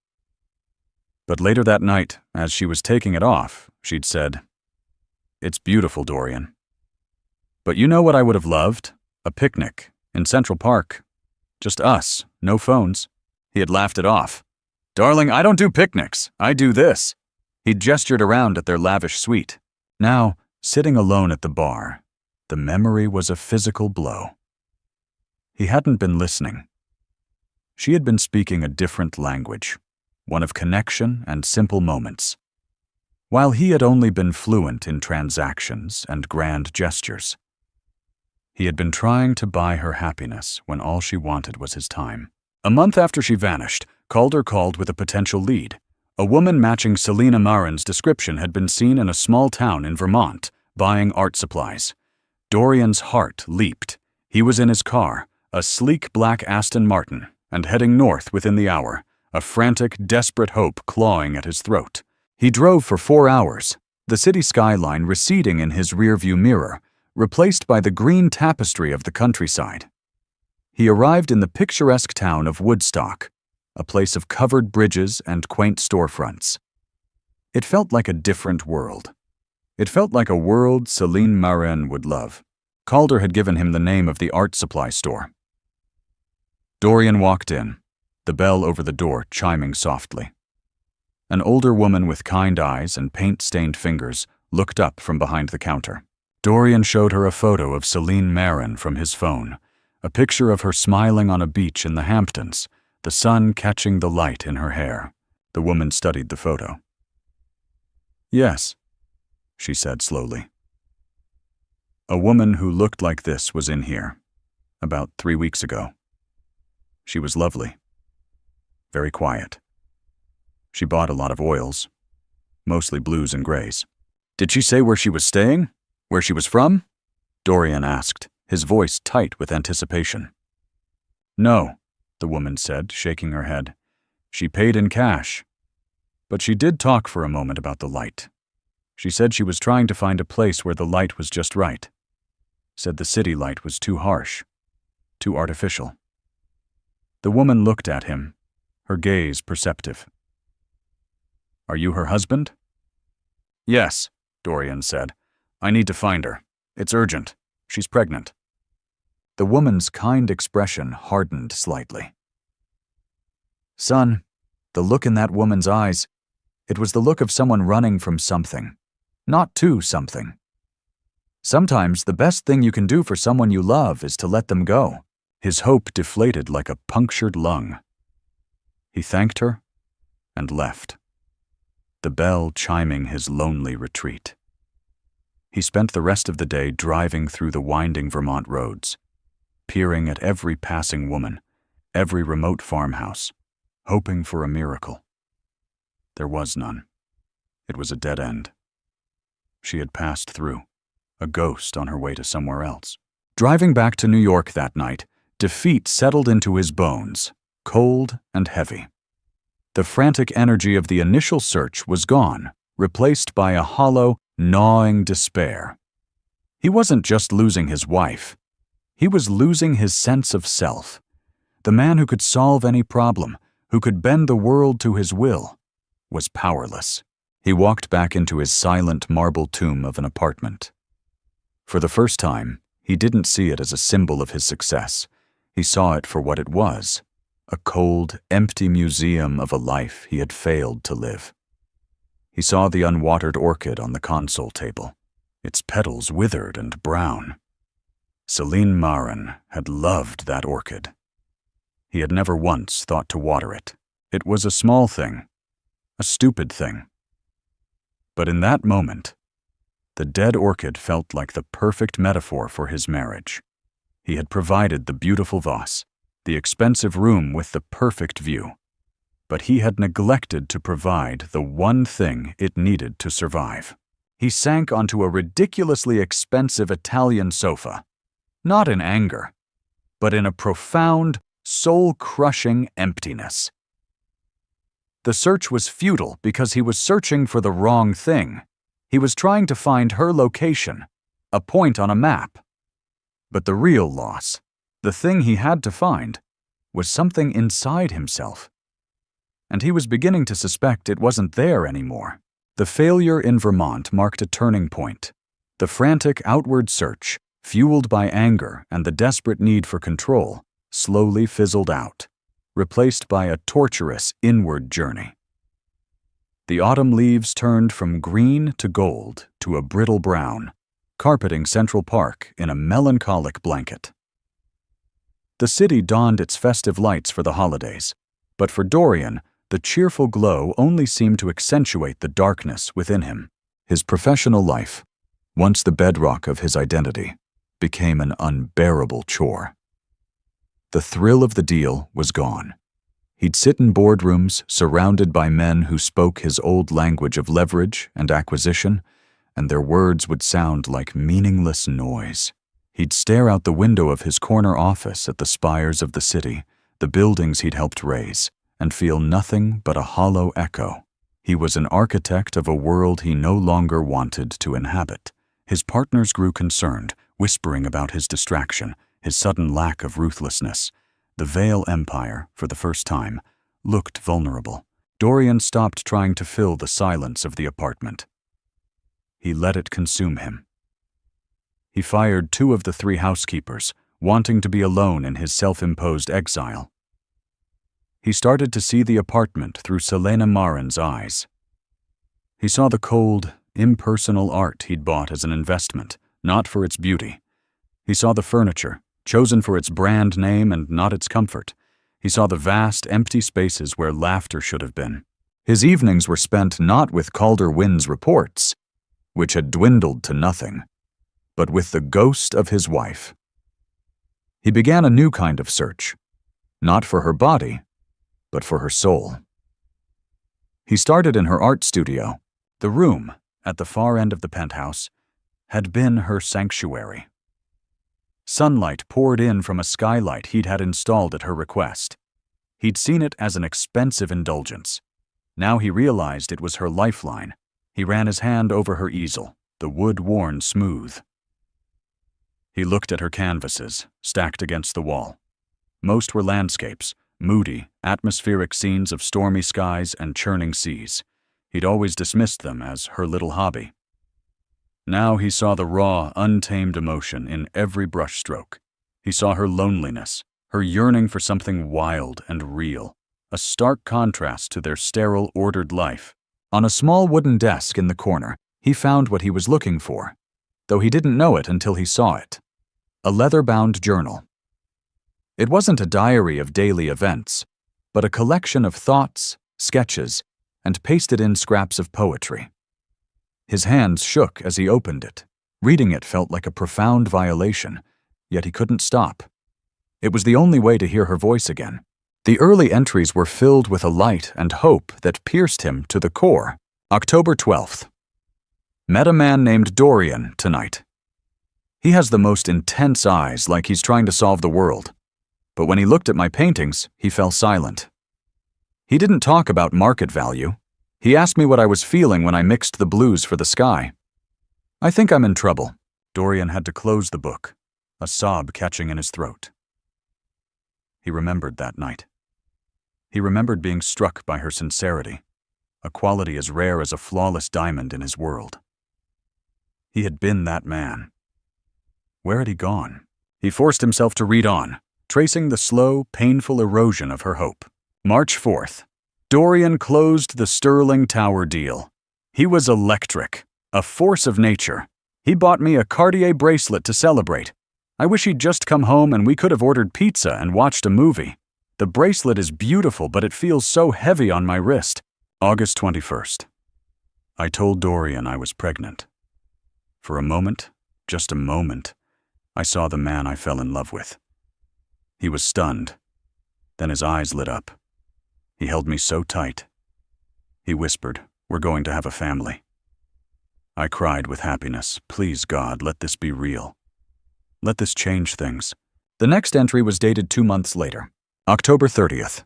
But later that night, as she was taking it off, she'd said, "It's beautiful, Dorian. But you know what I would have loved? A picnic in Central Park. Just us, no phones." He had laughed it off. "Darling, I don't do picnics. I do this." He'd gestured around at their lavish suite. Now, sitting alone at the bar, the memory was a physical blow. He hadn't been listening. She had been speaking a different language, one of connection and simple moments, while he had only been fluent in transactions and grand gestures. He had been trying to buy her happiness when all she wanted was his time. A month after she vanished, Calder called with a potential lead. A woman matching Céline Marin's description had been seen in a small town in Vermont, buying art supplies. Dorian's heart leaped. He was in his car, a sleek black Aston Martin, and heading north within the hour, a frantic, desperate hope clawing at his throat. He drove for 4 hours, the city skyline receding in his rearview mirror, replaced by the green tapestry of the countryside. He arrived in the picturesque town of Woodstock, a place of covered bridges and quaint storefronts. It felt like a different world. It felt like a world Céline Marin would love. Calder had given him the name of the art supply store. Dorian walked in, the bell over the door chiming softly. An older woman with kind eyes and paint-stained fingers looked up from behind the counter. Dorian showed her a photo of Céline Marin from his phone, a picture of her smiling on a beach in the Hamptons, the sun catching the light in her hair. The woman studied the photo. "Yes," she said slowly. "A woman who looked like this was in here, about 3 weeks ago. She was lovely, very quiet. She bought a lot of oils, mostly blues and grays." "Did she say where she was staying? Where she was from?" Dorian asked, his voice tight with anticipation. "No," the woman said, shaking her head. "She paid in cash. But she did talk for a moment about the light. She said she was trying to find a place where the light was just right. Said the city light was too harsh, too artificial." The woman looked at him, her gaze perceptive. "Are you her husband?" "Yes," Dorian said. "I need to find her. It's urgent. She's pregnant." The woman's kind expression hardened slightly. "Son," the look in that woman's eyes, it was the look of someone running from something, not to something. Sometimes the best thing you can do for someone you love is to let them go. His hope deflated like a punctured lung. He thanked her and left, the bell chiming his lonely retreat. He spent the rest of the day driving through the winding Vermont roads, peering at every passing woman, every remote farmhouse, hoping for a miracle. There was none. It was a dead end. She had passed through, a ghost on her way to somewhere else. Driving back to New York that night, defeat settled into his bones, cold and heavy. The frantic energy of the initial search was gone, replaced by a hollow, gnawing despair. He wasn't just losing his wife. He was losing his sense of self. The man who could solve any problem, who could bend the world to his will, was powerless. He walked back into his silent marble tomb of an apartment. For the first time, he didn't see it as a symbol of his success. He saw it for what it was, a cold, empty museum of a life he had failed to live. He saw the unwatered orchid on the console table, its petals withered and brown. Celine Marin had loved that orchid. He had never once thought to water it. It was a small thing, a stupid thing. But in that moment, the dead orchid felt like the perfect metaphor for his marriage. He had provided the beautiful vase, the expensive room with the perfect view, but he had neglected to provide the one thing it needed to survive. He sank onto a ridiculously expensive Italian sofa, not in anger, but in a profound, soul-crushing emptiness. The search was futile because he was searching for the wrong thing. He was trying to find her location, a point on a map. But the real loss, the thing he had to find, was something inside himself. And he was beginning to suspect it wasn't there anymore. The failure in Vermont marked a turning point. The frantic outward search, fueled by anger and the desperate need for control, slowly fizzled out, replaced by a torturous inward journey. The autumn leaves turned from green to gold to a brittle brown, carpeting Central Park in a melancholic blanket. The city donned its festive lights for the holidays, but for Dorian, the cheerful glow only seemed to accentuate the darkness within him. His professional life, once the bedrock of his identity, became an unbearable chore. The thrill of the deal was gone. He'd sit in boardrooms surrounded by men who spoke his old language of leverage and acquisition, and their words would sound like meaningless noise. He'd stare out the window of his corner office at the spires of the city, the buildings he'd helped raise, and feel nothing but a hollow echo. He was an architect of a world he no longer wanted to inhabit. His partners grew concerned, whispering about his distraction, his sudden lack of ruthlessness. The Vale Empire, for the first time, looked vulnerable. Dorian stopped trying to fill the silence of the apartment. He let it consume him. He fired 2 of the 3 housekeepers, wanting to be alone in his self-imposed exile. He started to see the apartment through Selena Marin's eyes. He saw the cold, impersonal art he'd bought as an investment, not for its beauty. He saw the furniture, chosen for its brand name and not its comfort. He saw the vast, empty spaces where laughter should have been. His evenings were spent not with Calder Wynn's reports, which had dwindled to nothing, but with the ghost of his wife. He began a new kind of search, not for her body, but for her soul. He started in her art studio. The room, at the far end of the penthouse, had been her sanctuary. Sunlight poured in from a skylight he'd had installed at her request. He'd seen it as an expensive indulgence. Now he realized it was her lifeline. He ran his hand over her easel, the wood worn smooth. He looked at her canvases, stacked against the wall. Most were landscapes, moody, atmospheric scenes of stormy skies and churning seas. He'd always dismissed them as her little hobby. Now he saw the raw, untamed emotion in every brushstroke. He saw her loneliness, her yearning for something wild and real, a stark contrast to their sterile, ordered life. On a small wooden desk in the corner, he found what he was looking for, though he didn't know it until he saw it. A leather-bound journal. It wasn't a diary of daily events, but a collection of thoughts, sketches, and pasted-in scraps of poetry. His hands shook as he opened it. Reading it felt like a profound violation, yet he couldn't stop. It was the only way to hear her voice again. The early entries were filled with a light and hope that pierced him to the core. October 12th. Met a man named Dorian tonight. He has the most intense eyes, like he's trying to solve the world. But when he looked at my paintings, he fell silent. He didn't talk about market value. He asked me what I was feeling when I mixed the blues for the sky. I think I'm in trouble. Dorian had to close the book, a sob catching in his throat. He remembered that night. He remembered being struck by her sincerity, a quality as rare as a flawless diamond in his world. He had been that man. Where had he gone? He forced himself to read on, tracing the slow, painful erosion of her hope. March 4th. Dorian closed the Sterling Tower deal. He was electric, a force of nature. He bought me a Cartier bracelet to celebrate. I wish he'd just come home and we could have ordered pizza and watched a movie. The bracelet is beautiful, but it feels so heavy on my wrist. August 21st. I told Dorian I was pregnant. For a moment, just a moment, I saw the man I fell in love with. He was stunned. Then his eyes lit up. He held me so tight. He whispered, "We're going to have a family." I cried with happiness. Please, God, let this be real. Let this change things. The next entry was dated 2 months later, October 30th.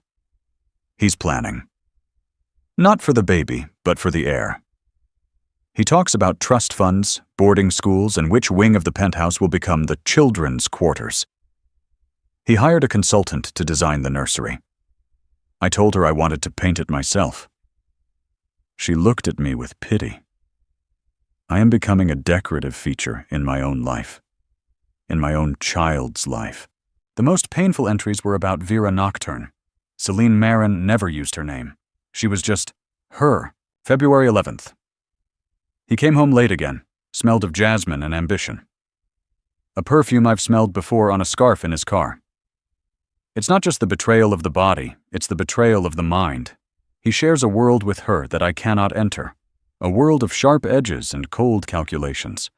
He's planning. Not for the baby, but for the heir. He talks about trust funds, boarding schools, and which wing of the penthouse will become the children's quarters. He hired a consultant to design the nursery. I told her I wanted to paint it myself. She looked at me with pity. I am becoming a decorative feature in my own life, in my own child's life. The most painful entries were about Vera Nocturne. Celine Marin never used her name. She was just her. February 11th. He came home late again, smelled of jasmine and ambition. A perfume I've smelled before on a scarf in his car. It's not just the betrayal of the body, it's the betrayal of the mind. He shares a world with her that I cannot enter, a world of sharp edges and cold calculations.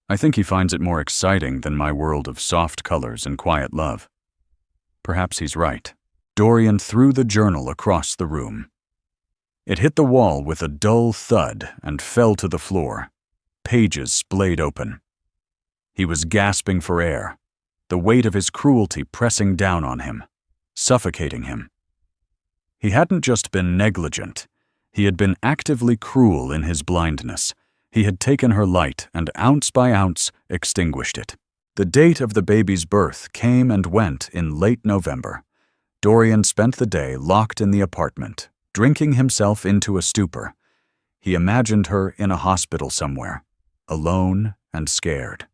I think he finds it more exciting than my world of soft colors and quiet love. Perhaps he's right. Dorian threw the journal across the room. It hit the wall with a dull thud and fell to the floor. Pages splayed open. He was gasping for air, the weight of his cruelty pressing down on him, suffocating him. He hadn't just been negligent. He had been actively cruel in his blindness. He had taken her light and ounce by ounce extinguished it. The date of the baby's birth came and went in late November. Dorian spent the day locked in the apartment, drinking himself into a stupor. He imagined her in a hospital somewhere, alone and scared.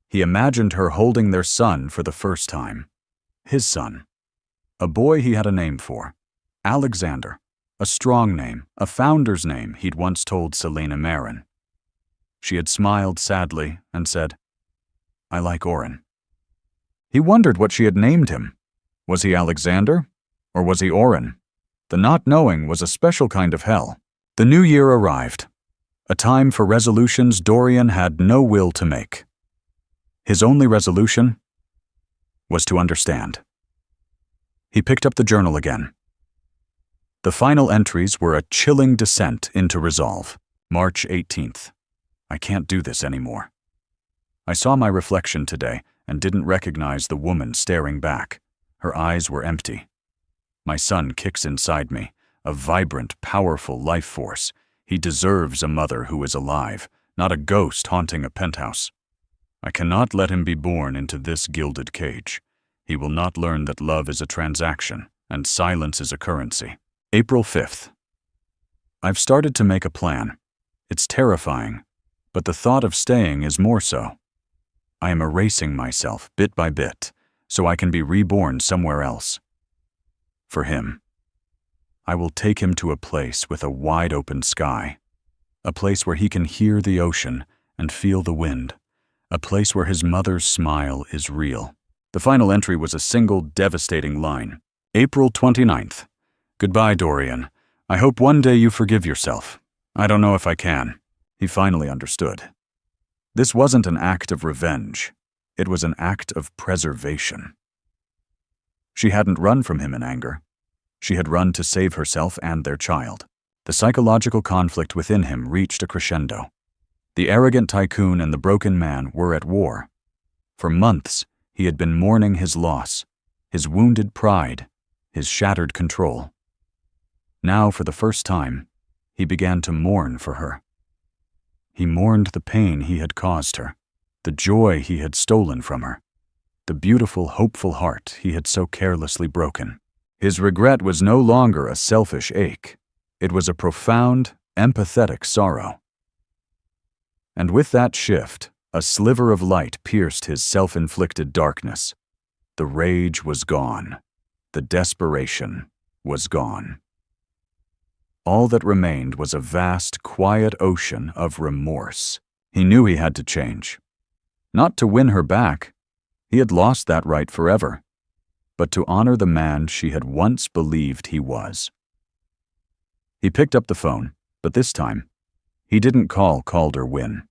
He imagined her holding their son for the first time. His son. A boy he had a name for. Alexander. A strong name, a founder's name he'd once told Selena Marin. She had smiled sadly and said, "I like Oren." He wondered what she had named him. Was he Alexander? Or was he Oren? The not knowing was a special kind of hell. The new year arrived. A time for resolutions Dorian had no will to make. His only resolution was to understand. He picked up the journal again. The final entries were a chilling descent into resolve. March 18th. I can't do this anymore. I saw my reflection today and didn't recognize the woman staring back. Her eyes were empty. My son kicks inside me, a vibrant, powerful life force. He deserves a mother who is alive, not a ghost haunting a penthouse. I cannot let him be born into this gilded cage. He will not learn that love is a transaction and silence is a currency. April 5th. I've started to make a plan. It's terrifying, but the thought of staying is more so. I am erasing myself bit by bit so I can be reborn somewhere else. For him. I will take him to a place with a wide open sky, a place where he can hear the ocean and feel the wind, a place where his mother's smile is real. The final entry was a single devastating line. April 29th. Goodbye, Dorian. I hope one day you forgive yourself. I don't know if I can. He finally understood. This wasn't an act of revenge. It was an act of preservation. She hadn't run from him in anger. She had run to save herself and their child. The psychological conflict within him reached a crescendo. The arrogant tycoon and the broken man were at war. For months, he had been mourning his loss, his wounded pride, his shattered control. Now, for the first time, he began to mourn for her. He mourned the pain he had caused her, the joy he had stolen from her, the beautiful, hopeful heart he had so carelessly broken. His regret was no longer a selfish ache. It was a profound, empathetic sorrow. And with that shift, a sliver of light pierced his self-inflicted darkness. The rage was gone. The desperation was gone. All that remained was a vast, quiet ocean of remorse. He knew he had to change. Not to win her back. He had lost that right forever. But to honor the man she had once believed he was. He picked up the phone, but this time, he didn't call Calder Wynn.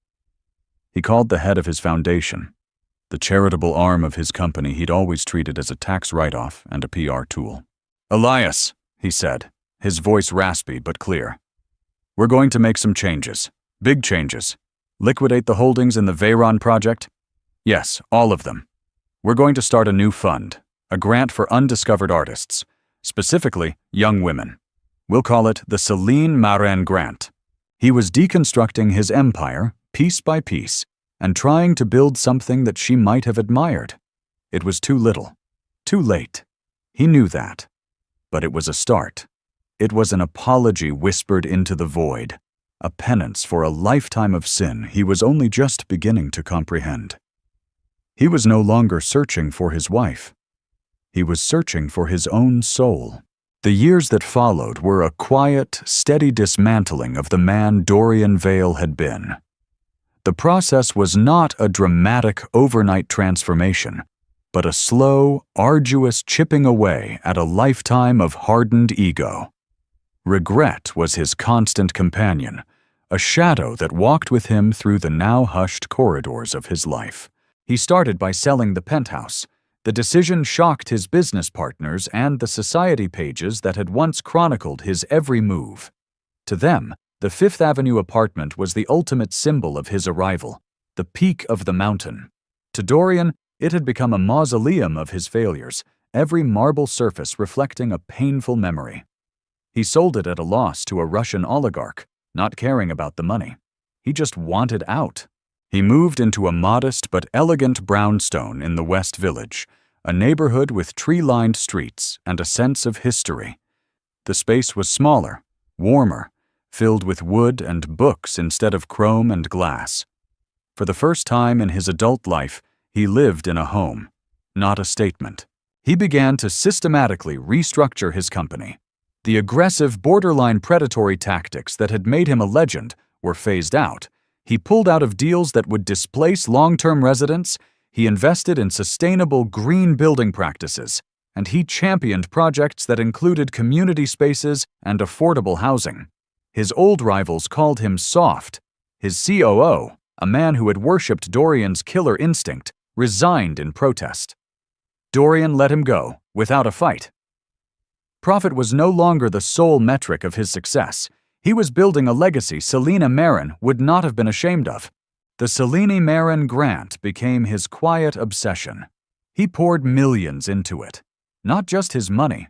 He called the head of his foundation, the charitable arm of his company he'd always treated as a tax write-off and a PR tool. "Elias," he said, his voice raspy but clear. "We're going to make some changes. Big changes. Liquidate the holdings in the Veyron project? Yes, all of them. We're going to start a new fund, a grant for undiscovered artists, specifically young women. We'll call it the Celine Marin Grant." He was deconstructing his empire, piece by piece, and trying to build something that she might have admired. It was too little, too late. He knew that. But it was a start. It was an apology whispered into the void, a penance for a lifetime of sin he was only just beginning to comprehend. He was no longer searching for his wife. He was searching for his own soul. The years that followed were a quiet, steady dismantling of the man Dorian Vale had been. The process was not a dramatic overnight transformation, but a slow, arduous chipping away at a lifetime of hardened ego. Regret was his constant companion, a shadow that walked with him through the now hushed corridors of his life. He started by selling the penthouse. The decision shocked his business partners and the society pages that had once chronicled his every move. To them, the Fifth Avenue apartment was the ultimate symbol of his arrival, the peak of the mountain. To Dorian, it had become a mausoleum of his failures, every marble surface reflecting a painful memory. He sold it at a loss to a Russian oligarch, not caring about the money. He just wanted out. He moved into a modest but elegant brownstone in the West Village, a neighborhood with tree-lined streets and a sense of history. The space was smaller, warmer, filled with wood and books instead of chrome and glass. For the first time in his adult life, he lived in a home, not a statement. He began to systematically restructure his company. The aggressive, borderline predatory tactics that had made him a legend were phased out. He pulled out of deals that would displace long-term residents, he invested in sustainable green building practices, and he championed projects that included community spaces and affordable housing. His old rivals called him soft. His COO, a man who had worshipped Dorian's killer instinct, resigned in protest. Dorian let him go, without a fight. Profit was no longer the sole metric of his success. He was building a legacy Celine Marin would not have been ashamed of. The Celine Marin Grant became his quiet obsession. He poured millions into it. Not just his money,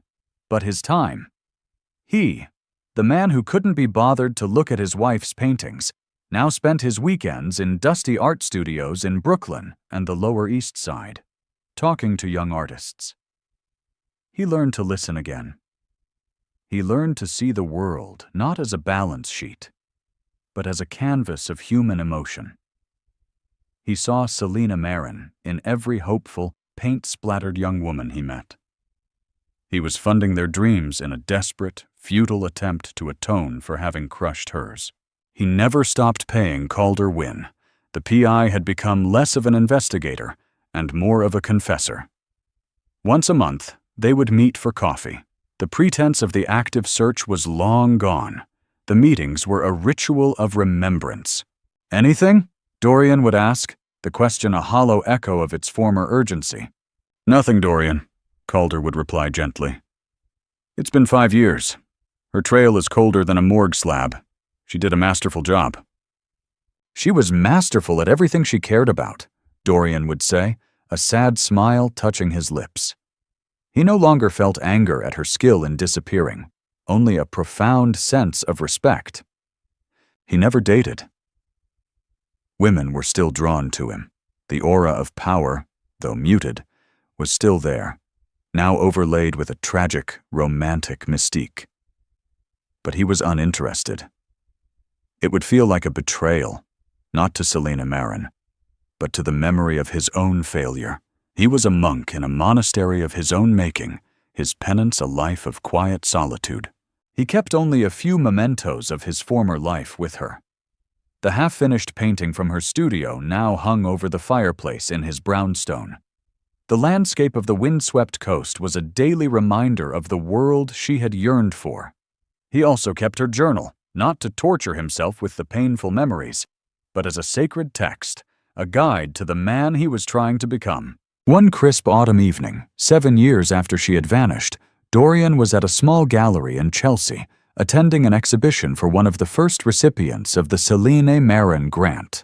but his time. He, the man who couldn't be bothered to look at his wife's paintings, now spent his weekends in dusty art studios in Brooklyn and the Lower East Side, talking to young artists. He learned to listen again. He learned to see the world not as a balance sheet, but as a canvas of human emotion. He saw Celine Marin in every hopeful, paint-splattered young woman he met. He was funding their dreams in a desperate, futile attempt to atone for having crushed hers. He never stopped paying Calder Wynn. The PI had become less of an investigator and more of a confessor. Once a month, they would meet for coffee. The pretense of the active search was long gone. The meetings were a ritual of remembrance. "Anything?" Dorian would ask, the question a hollow echo of its former urgency. "Nothing, Dorian," Calder would reply gently. "It's been 5 years. Her trail is colder than a morgue slab. She did a masterful job." "She was masterful at everything she cared about," Dorian would say, a sad smile touching his lips. He no longer felt anger at her skill in disappearing, only a profound sense of respect. He never dated. Women were still drawn to him. The aura of power, though muted, was still there, now overlaid with a tragic, romantic mystique. But he was uninterested. It would feel like a betrayal, not to Selina Marin, but to the memory of his own failure. He was a monk in a monastery of his own making, his penance a life of quiet solitude. He kept only a few mementos of his former life with her. The half-finished painting from her studio now hung over the fireplace in his brownstone. The landscape of the windswept coast was a daily reminder of the world she had yearned for. He also kept her journal, not to torture himself with the painful memories, but as a sacred text, a guide to the man he was trying to become. One crisp autumn evening, 7 years after she had vanished, Dorian was at a small gallery in Chelsea, attending an exhibition for one of the first recipients of the Selina Marin grant.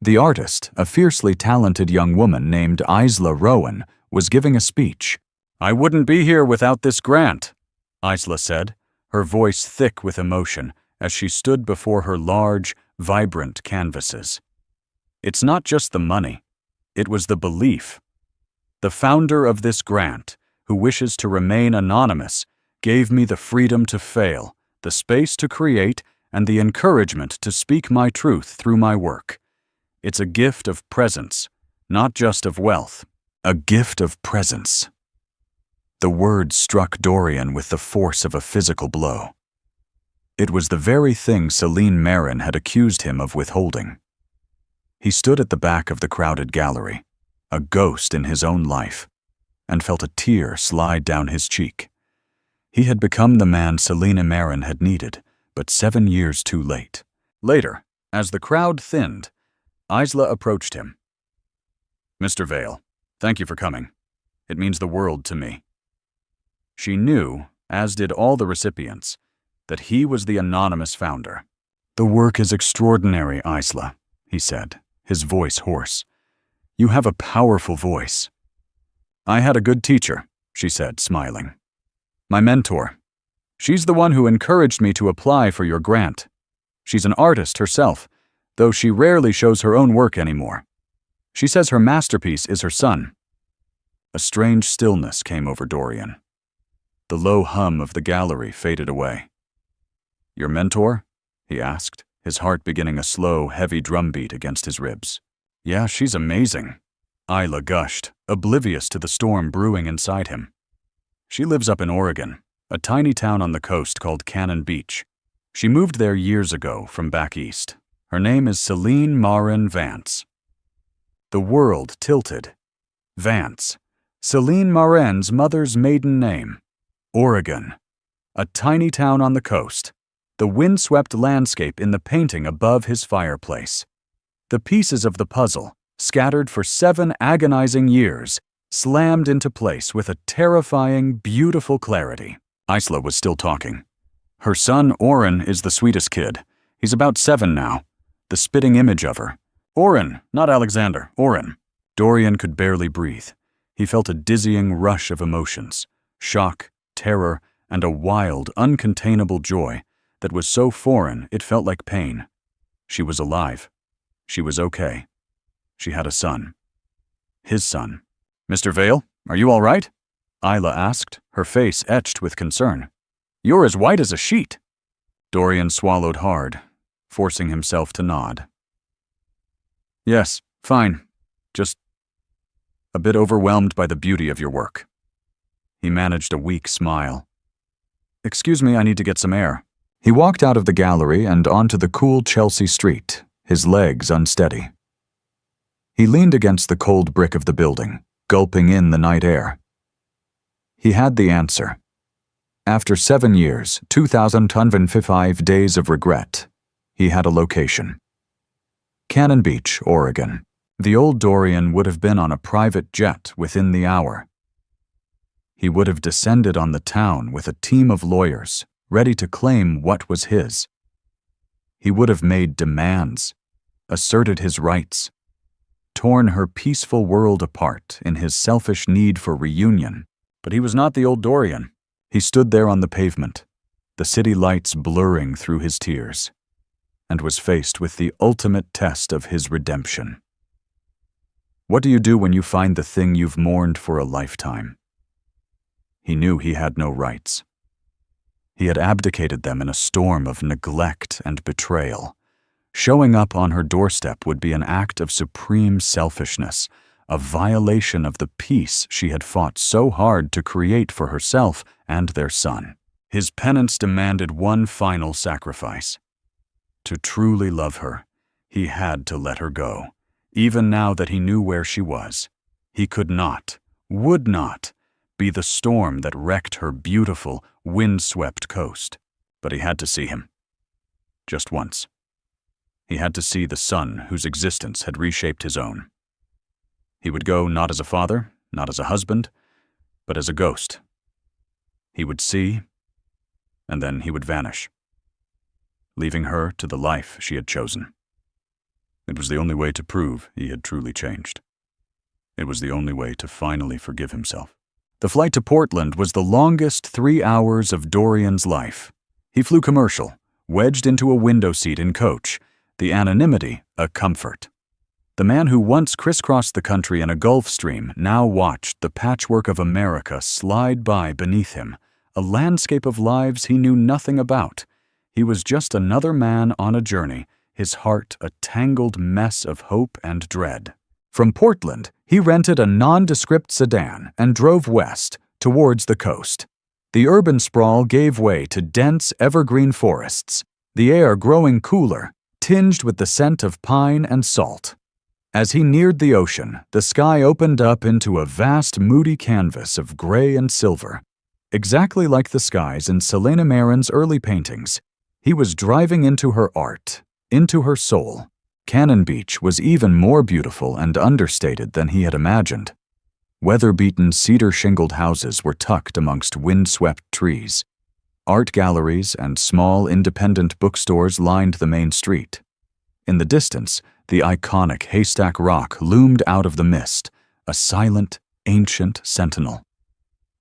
The artist, a fiercely talented young woman named Isla Rowan, was giving a speech. "I wouldn't be here without this grant," Isla said, her voice thick with emotion as she stood before her large, vibrant canvases. "It's not just the money. It was the belief. The founder of this grant, who wishes to remain anonymous, gave me the freedom to fail, the space to create, and the encouragement to speak my truth through my work. It's a gift of presence, not just of wealth. A gift of presence." The word struck Dorian with the force of a physical blow. It was the very thing Selina Marin had accused him of withholding. He stood at the back of the crowded gallery, a ghost in his own life, and felt a tear slide down his cheek. He had become the man Selina Marin had needed, but 7 years too late. Later, as the crowd thinned, Isla approached him. "Mr. Vale, thank you for coming. It means the world to me." She knew, as did all the recipients, that he was the anonymous founder. "The work is extraordinary, Isla," he said, his voice hoarse. "You have a powerful voice." "I had a good teacher," she said, smiling. "My mentor. She's the one who encouraged me to apply for your grant. She's an artist herself, though she rarely shows her own work anymore. She says her masterpiece is her son." A strange stillness came over Dorian. The low hum of the gallery faded away. "Your mentor?" he asked, his heart beginning a slow, heavy drumbeat against his ribs. "Yeah, she's amazing," Isla gushed, oblivious to the storm brewing inside him. "She lives up in Oregon, a tiny town on the coast called Cannon Beach. She moved there years ago from back east. Her name is Selina Marin Vance." The world tilted. Vance. Selina Marin's mother's maiden name. Oregon. A tiny town on the coast. The windswept landscape in the painting above his fireplace. The pieces of the puzzle, scattered for 7 agonizing years, slammed into place with a terrifying, beautiful clarity. Isla was still talking. "Her son, Oren, is the sweetest kid. He's about 7 now. The spitting image of her. Oren, not Alexander, Oren." Dorian could barely breathe. He felt a dizzying rush of emotions, shock, terror, and a wild, uncontainable joy that was so foreign it felt like pain. She was alive. She was okay. She had a son. His son. "Mr. Vale, are you all right?" Isla asked, her face etched with concern. "You're as white as a sheet." Dorian swallowed hard, forcing himself to nod. "Yes, fine. Just a bit overwhelmed by the beauty of your work." He managed a weak smile. "Excuse me, I need to get some air." He walked out of the gallery and onto the cool Chelsea street, his legs unsteady. He leaned against the cold brick of the building, gulping in the night air. He had the answer. After 7 years, 2,055 days of regret, he had a location. Cannon Beach, Oregon. The old Dorian would have been on a private jet within the hour. He would have descended on the town with a team of lawyers, ready to claim what was his. He would have made demands, asserted his rights, torn her peaceful world apart in his selfish need for reunion. But he was not the old Dorian. He stood there on the pavement, the city lights blurring through his tears. and was faced with the ultimate test of his redemption. What do you do when you find the thing you've mourned for a lifetime? He knew he had no rights. He had abdicated them in a storm of neglect and betrayal. Showing up on her doorstep would be an act of supreme selfishness, a violation of the peace she had fought so hard to create for herself and their son. His penance demanded one final sacrifice. To truly love her, he had to let her go. Even now that he knew where she was, he could not, would not, be the storm that wrecked her beautiful, wind-swept coast. But he had to see him. Just once. He had to see the son whose existence had reshaped his own. He would go not as a father, not as a husband, but as a ghost. He would see, and then he would vanish, leaving her to the life she had chosen. It was the only way to prove he had truly changed. It was the only way to finally forgive himself. The flight to Portland was the longest 3 hours of Dorian's life. He flew commercial, wedged into a window seat in coach, the anonymity a comfort. The man who once crisscrossed the country in a Gulf Stream now watched the patchwork of America slide by beneath him, a landscape of lives he knew nothing about. He was just another man on a journey, his heart a tangled mess of hope and dread. From Portland, he rented a nondescript sedan and drove west, towards the coast. The urban sprawl gave way to dense evergreen forests, the air growing cooler, tinged with the scent of pine and salt. As he neared the ocean, the sky opened up into a vast, moody canvas of gray and silver, exactly like the skies in Selena Marin's early paintings. He was driving into her art, into her soul. Cannon Beach was even more beautiful and understated than he had imagined. Weather-beaten cedar-shingled houses were tucked amongst wind-swept trees. Art galleries and small independent bookstores lined the main street. In the distance, the iconic Haystack Rock loomed out of the mist, a silent, ancient sentinel.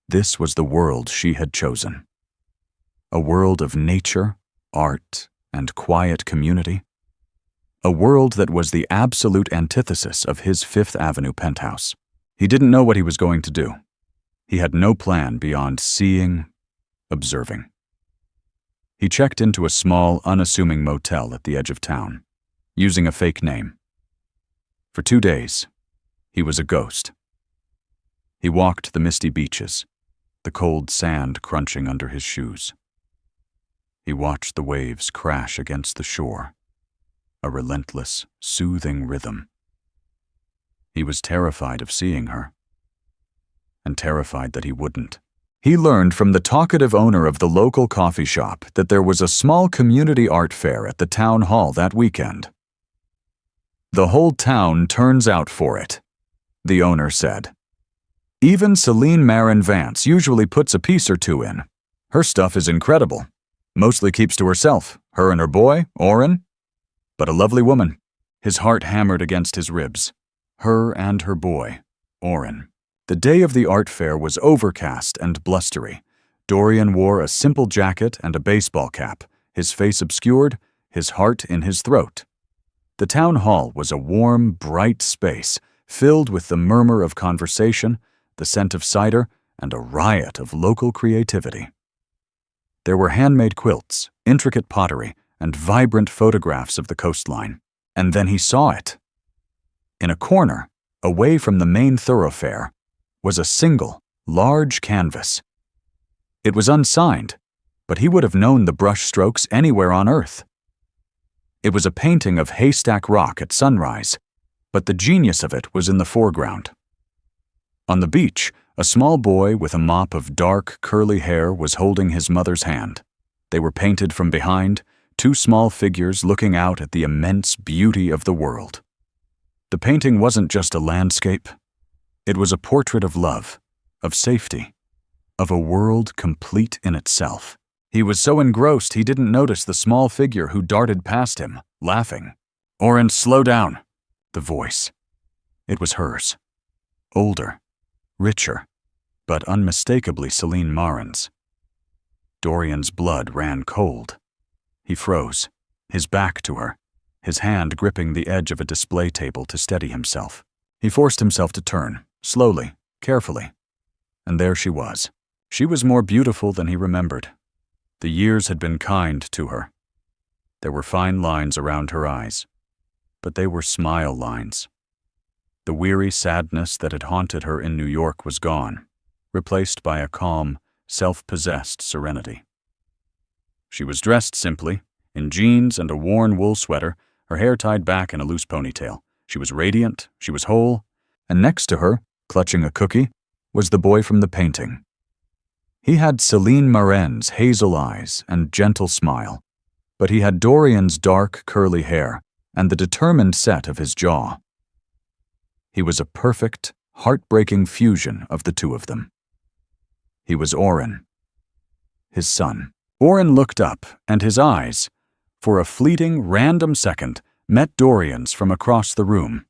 This was the world she had chosen. A world of nature, art, and quiet community. A world that was the absolute antithesis of his Fifth Avenue penthouse. He didn't know what he was going to do. He had no plan beyond seeing, observing. He checked into a small, unassuming motel at the edge of town, using a fake name. For 2 days, he was a ghost. He walked the misty beaches, the cold sand crunching under his shoes. He watched the waves crash against the shore, a relentless, soothing rhythm. He was terrified of seeing her, and terrified that he wouldn't. He learned from the talkative owner of the local coffee shop that there was a small community art fair at the town hall that weekend. "The whole town turns out for it," the owner said. "Even Celine Marin Vance usually puts a piece or two in. Her stuff is incredible. Mostly keeps to herself, her and her boy, Orrin. But a lovely woman." His heart hammered against his ribs. Her and her boy, Orrin. The day of the art fair was overcast and blustery. Dorian wore a simple jacket and a baseball cap, his face obscured, his heart in his throat. The town hall was a warm, bright space, filled with the murmur of conversation, the scent of cider, and a riot of local creativity. There were handmade quilts, intricate pottery, and vibrant photographs of the coastline. And then he saw it. In a corner, away from the main thoroughfare, was a single, large canvas. It was unsigned, but he would have known the brushstrokes anywhere on Earth. It was a painting of Haystack Rock at sunrise, but the genius of it was in the foreground. On the beach, a small boy with a mop of dark, curly hair was holding his mother's hand. They were painted from behind, two small figures looking out at the immense beauty of the world. The painting wasn't just a landscape. It was a portrait of love, of safety, of a world complete in itself. He was so engrossed he didn't notice the small figure who darted past him, laughing. "Orrin, slow down," the voice. It was hers. Older, richer, but unmistakably Celine Marin's. Dorian's blood ran cold. He froze, his back to her, his hand gripping the edge of a display table to steady himself. He forced himself to turn, slowly, carefully. And there she was. She was more beautiful than he remembered. The years had been kind to her. There were fine lines around her eyes, but they were smile lines. The weary sadness that had haunted her in New York was gone, replaced by a calm, self-possessed serenity. She was dressed simply, in jeans and a worn wool sweater, her hair tied back in a loose ponytail. She was radiant, she was whole, and next to her, clutching a cookie, was the boy from the painting. He had Celine Maren's hazel eyes and gentle smile, but he had Dorian's dark, curly hair and the determined set of his jaw. He was a perfect, heartbreaking fusion of the two of them. He was Oren, his son. Oren looked up, and his eyes, for a fleeting, random second, met Dorian's from across the room.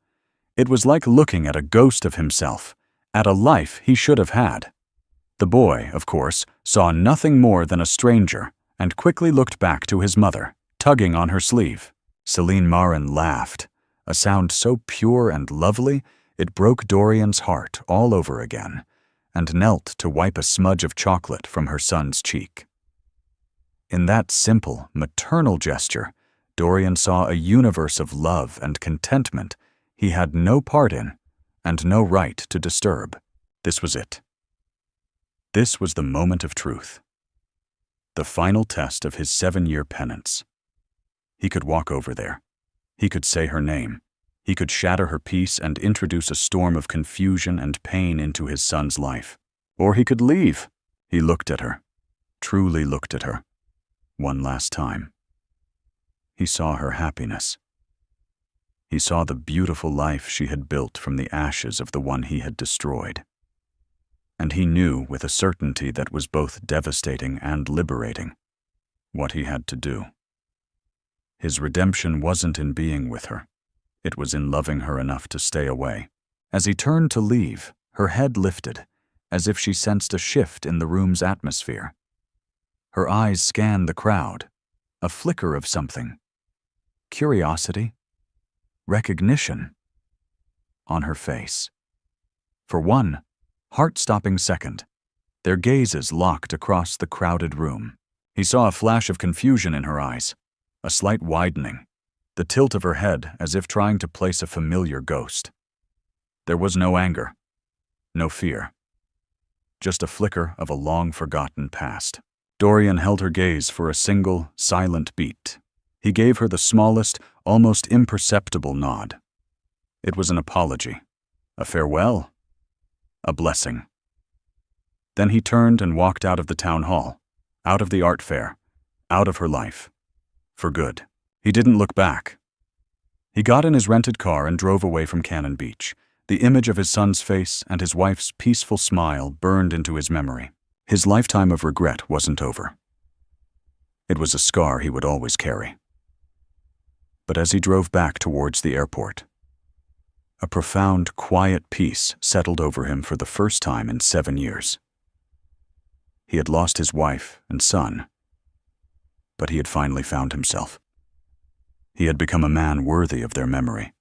It was like looking at a ghost of himself, at a life he should have had. The boy, of course, saw nothing more than a stranger and quickly looked back to his mother, tugging on her sleeve. Celine Maren laughed, a sound so pure and lovely it broke Dorian's heart all over again, and knelt to wipe a smudge of chocolate from her son's cheek. In that simple, maternal gesture, Dorian saw a universe of love and contentment he had no part in and no right to disturb. This was it. This was the moment of truth. The final test of his 7-year penance. He could walk over there. He could say her name. He could shatter her peace and introduce a storm of confusion and pain into his son's life. Or he could leave. He looked at her, truly looked at her, one last time. He saw her happiness. He saw the beautiful life she had built from the ashes of the one he had destroyed. And he knew with a certainty that was both devastating and liberating what he had to do. His redemption wasn't in being with her. It was in loving her enough to stay away. As he turned to leave, her head lifted, as if she sensed a shift in the room's atmosphere. Her eyes scanned the crowd, a flicker of something. Curiosity, recognition, on her face. For one heart-stopping second, their gazes locked across the crowded room. He saw a flash of confusion in her eyes, a slight widening, the tilt of her head as if trying to place a familiar ghost. There was no anger, no fear, just a flicker of a long-forgotten past. Dorian held her gaze for a single, silent beat. He gave her the smallest, almost imperceptible nod. It was an apology, a farewell, a blessing. Then he turned and walked out of the town hall, out of the art fair, out of her life, for good. He didn't look back. He got in his rented car and drove away from Cannon Beach. The image of his son's face and his wife's peaceful smile burned into his memory. His lifetime of regret wasn't over. It was a scar he would always carry. But as he drove back towards the airport, a profound, quiet peace settled over him for the first time in 7 years. He had lost his wife and son, but he had finally found himself. He had become a man worthy of their memory,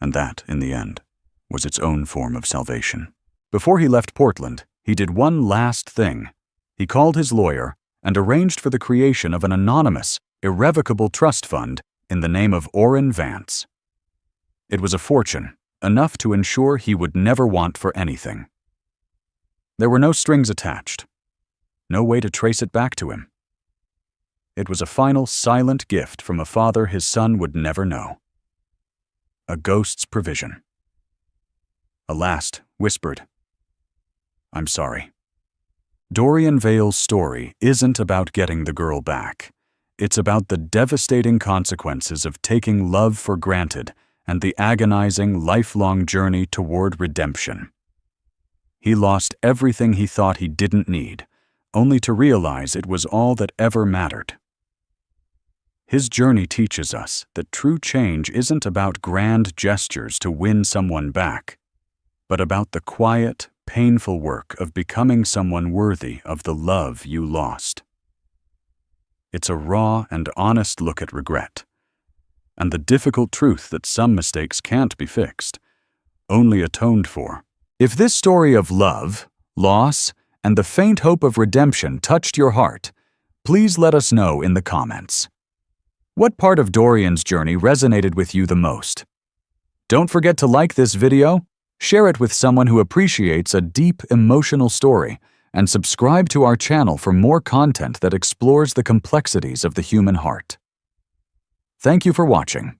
and that, in the end, was its own form of salvation. Before he left Portland, he did one last thing. He called his lawyer and arranged for the creation of an anonymous, irrevocable trust fund in the name of Oren Vance. It was a fortune, enough to ensure he would never want for anything. There were no strings attached, no way to trace it back to him. It was a final, silent gift from a father his son would never know. A ghost's provision. A last, whispered, "I'm sorry." Dorian Vale's story isn't about getting the girl back. It's about the devastating consequences of taking love for granted and the agonizing, lifelong journey toward redemption. He lost everything he thought he didn't need, only to realize it was all that ever mattered. His journey teaches us that true change isn't about grand gestures to win someone back, but about the quiet, painful work of becoming someone worthy of the love you lost. It's a raw and honest look at regret, and the difficult truth that some mistakes can't be fixed, only atoned for. If this story of love, loss, and the faint hope of redemption touched your heart, please let us know in the comments. What part of Dorian's journey resonated with you the most? Don't forget to like this video, share it with someone who appreciates a deep, emotional story, and subscribe to our channel for more content that explores the complexities of the human heart. Thank you for watching.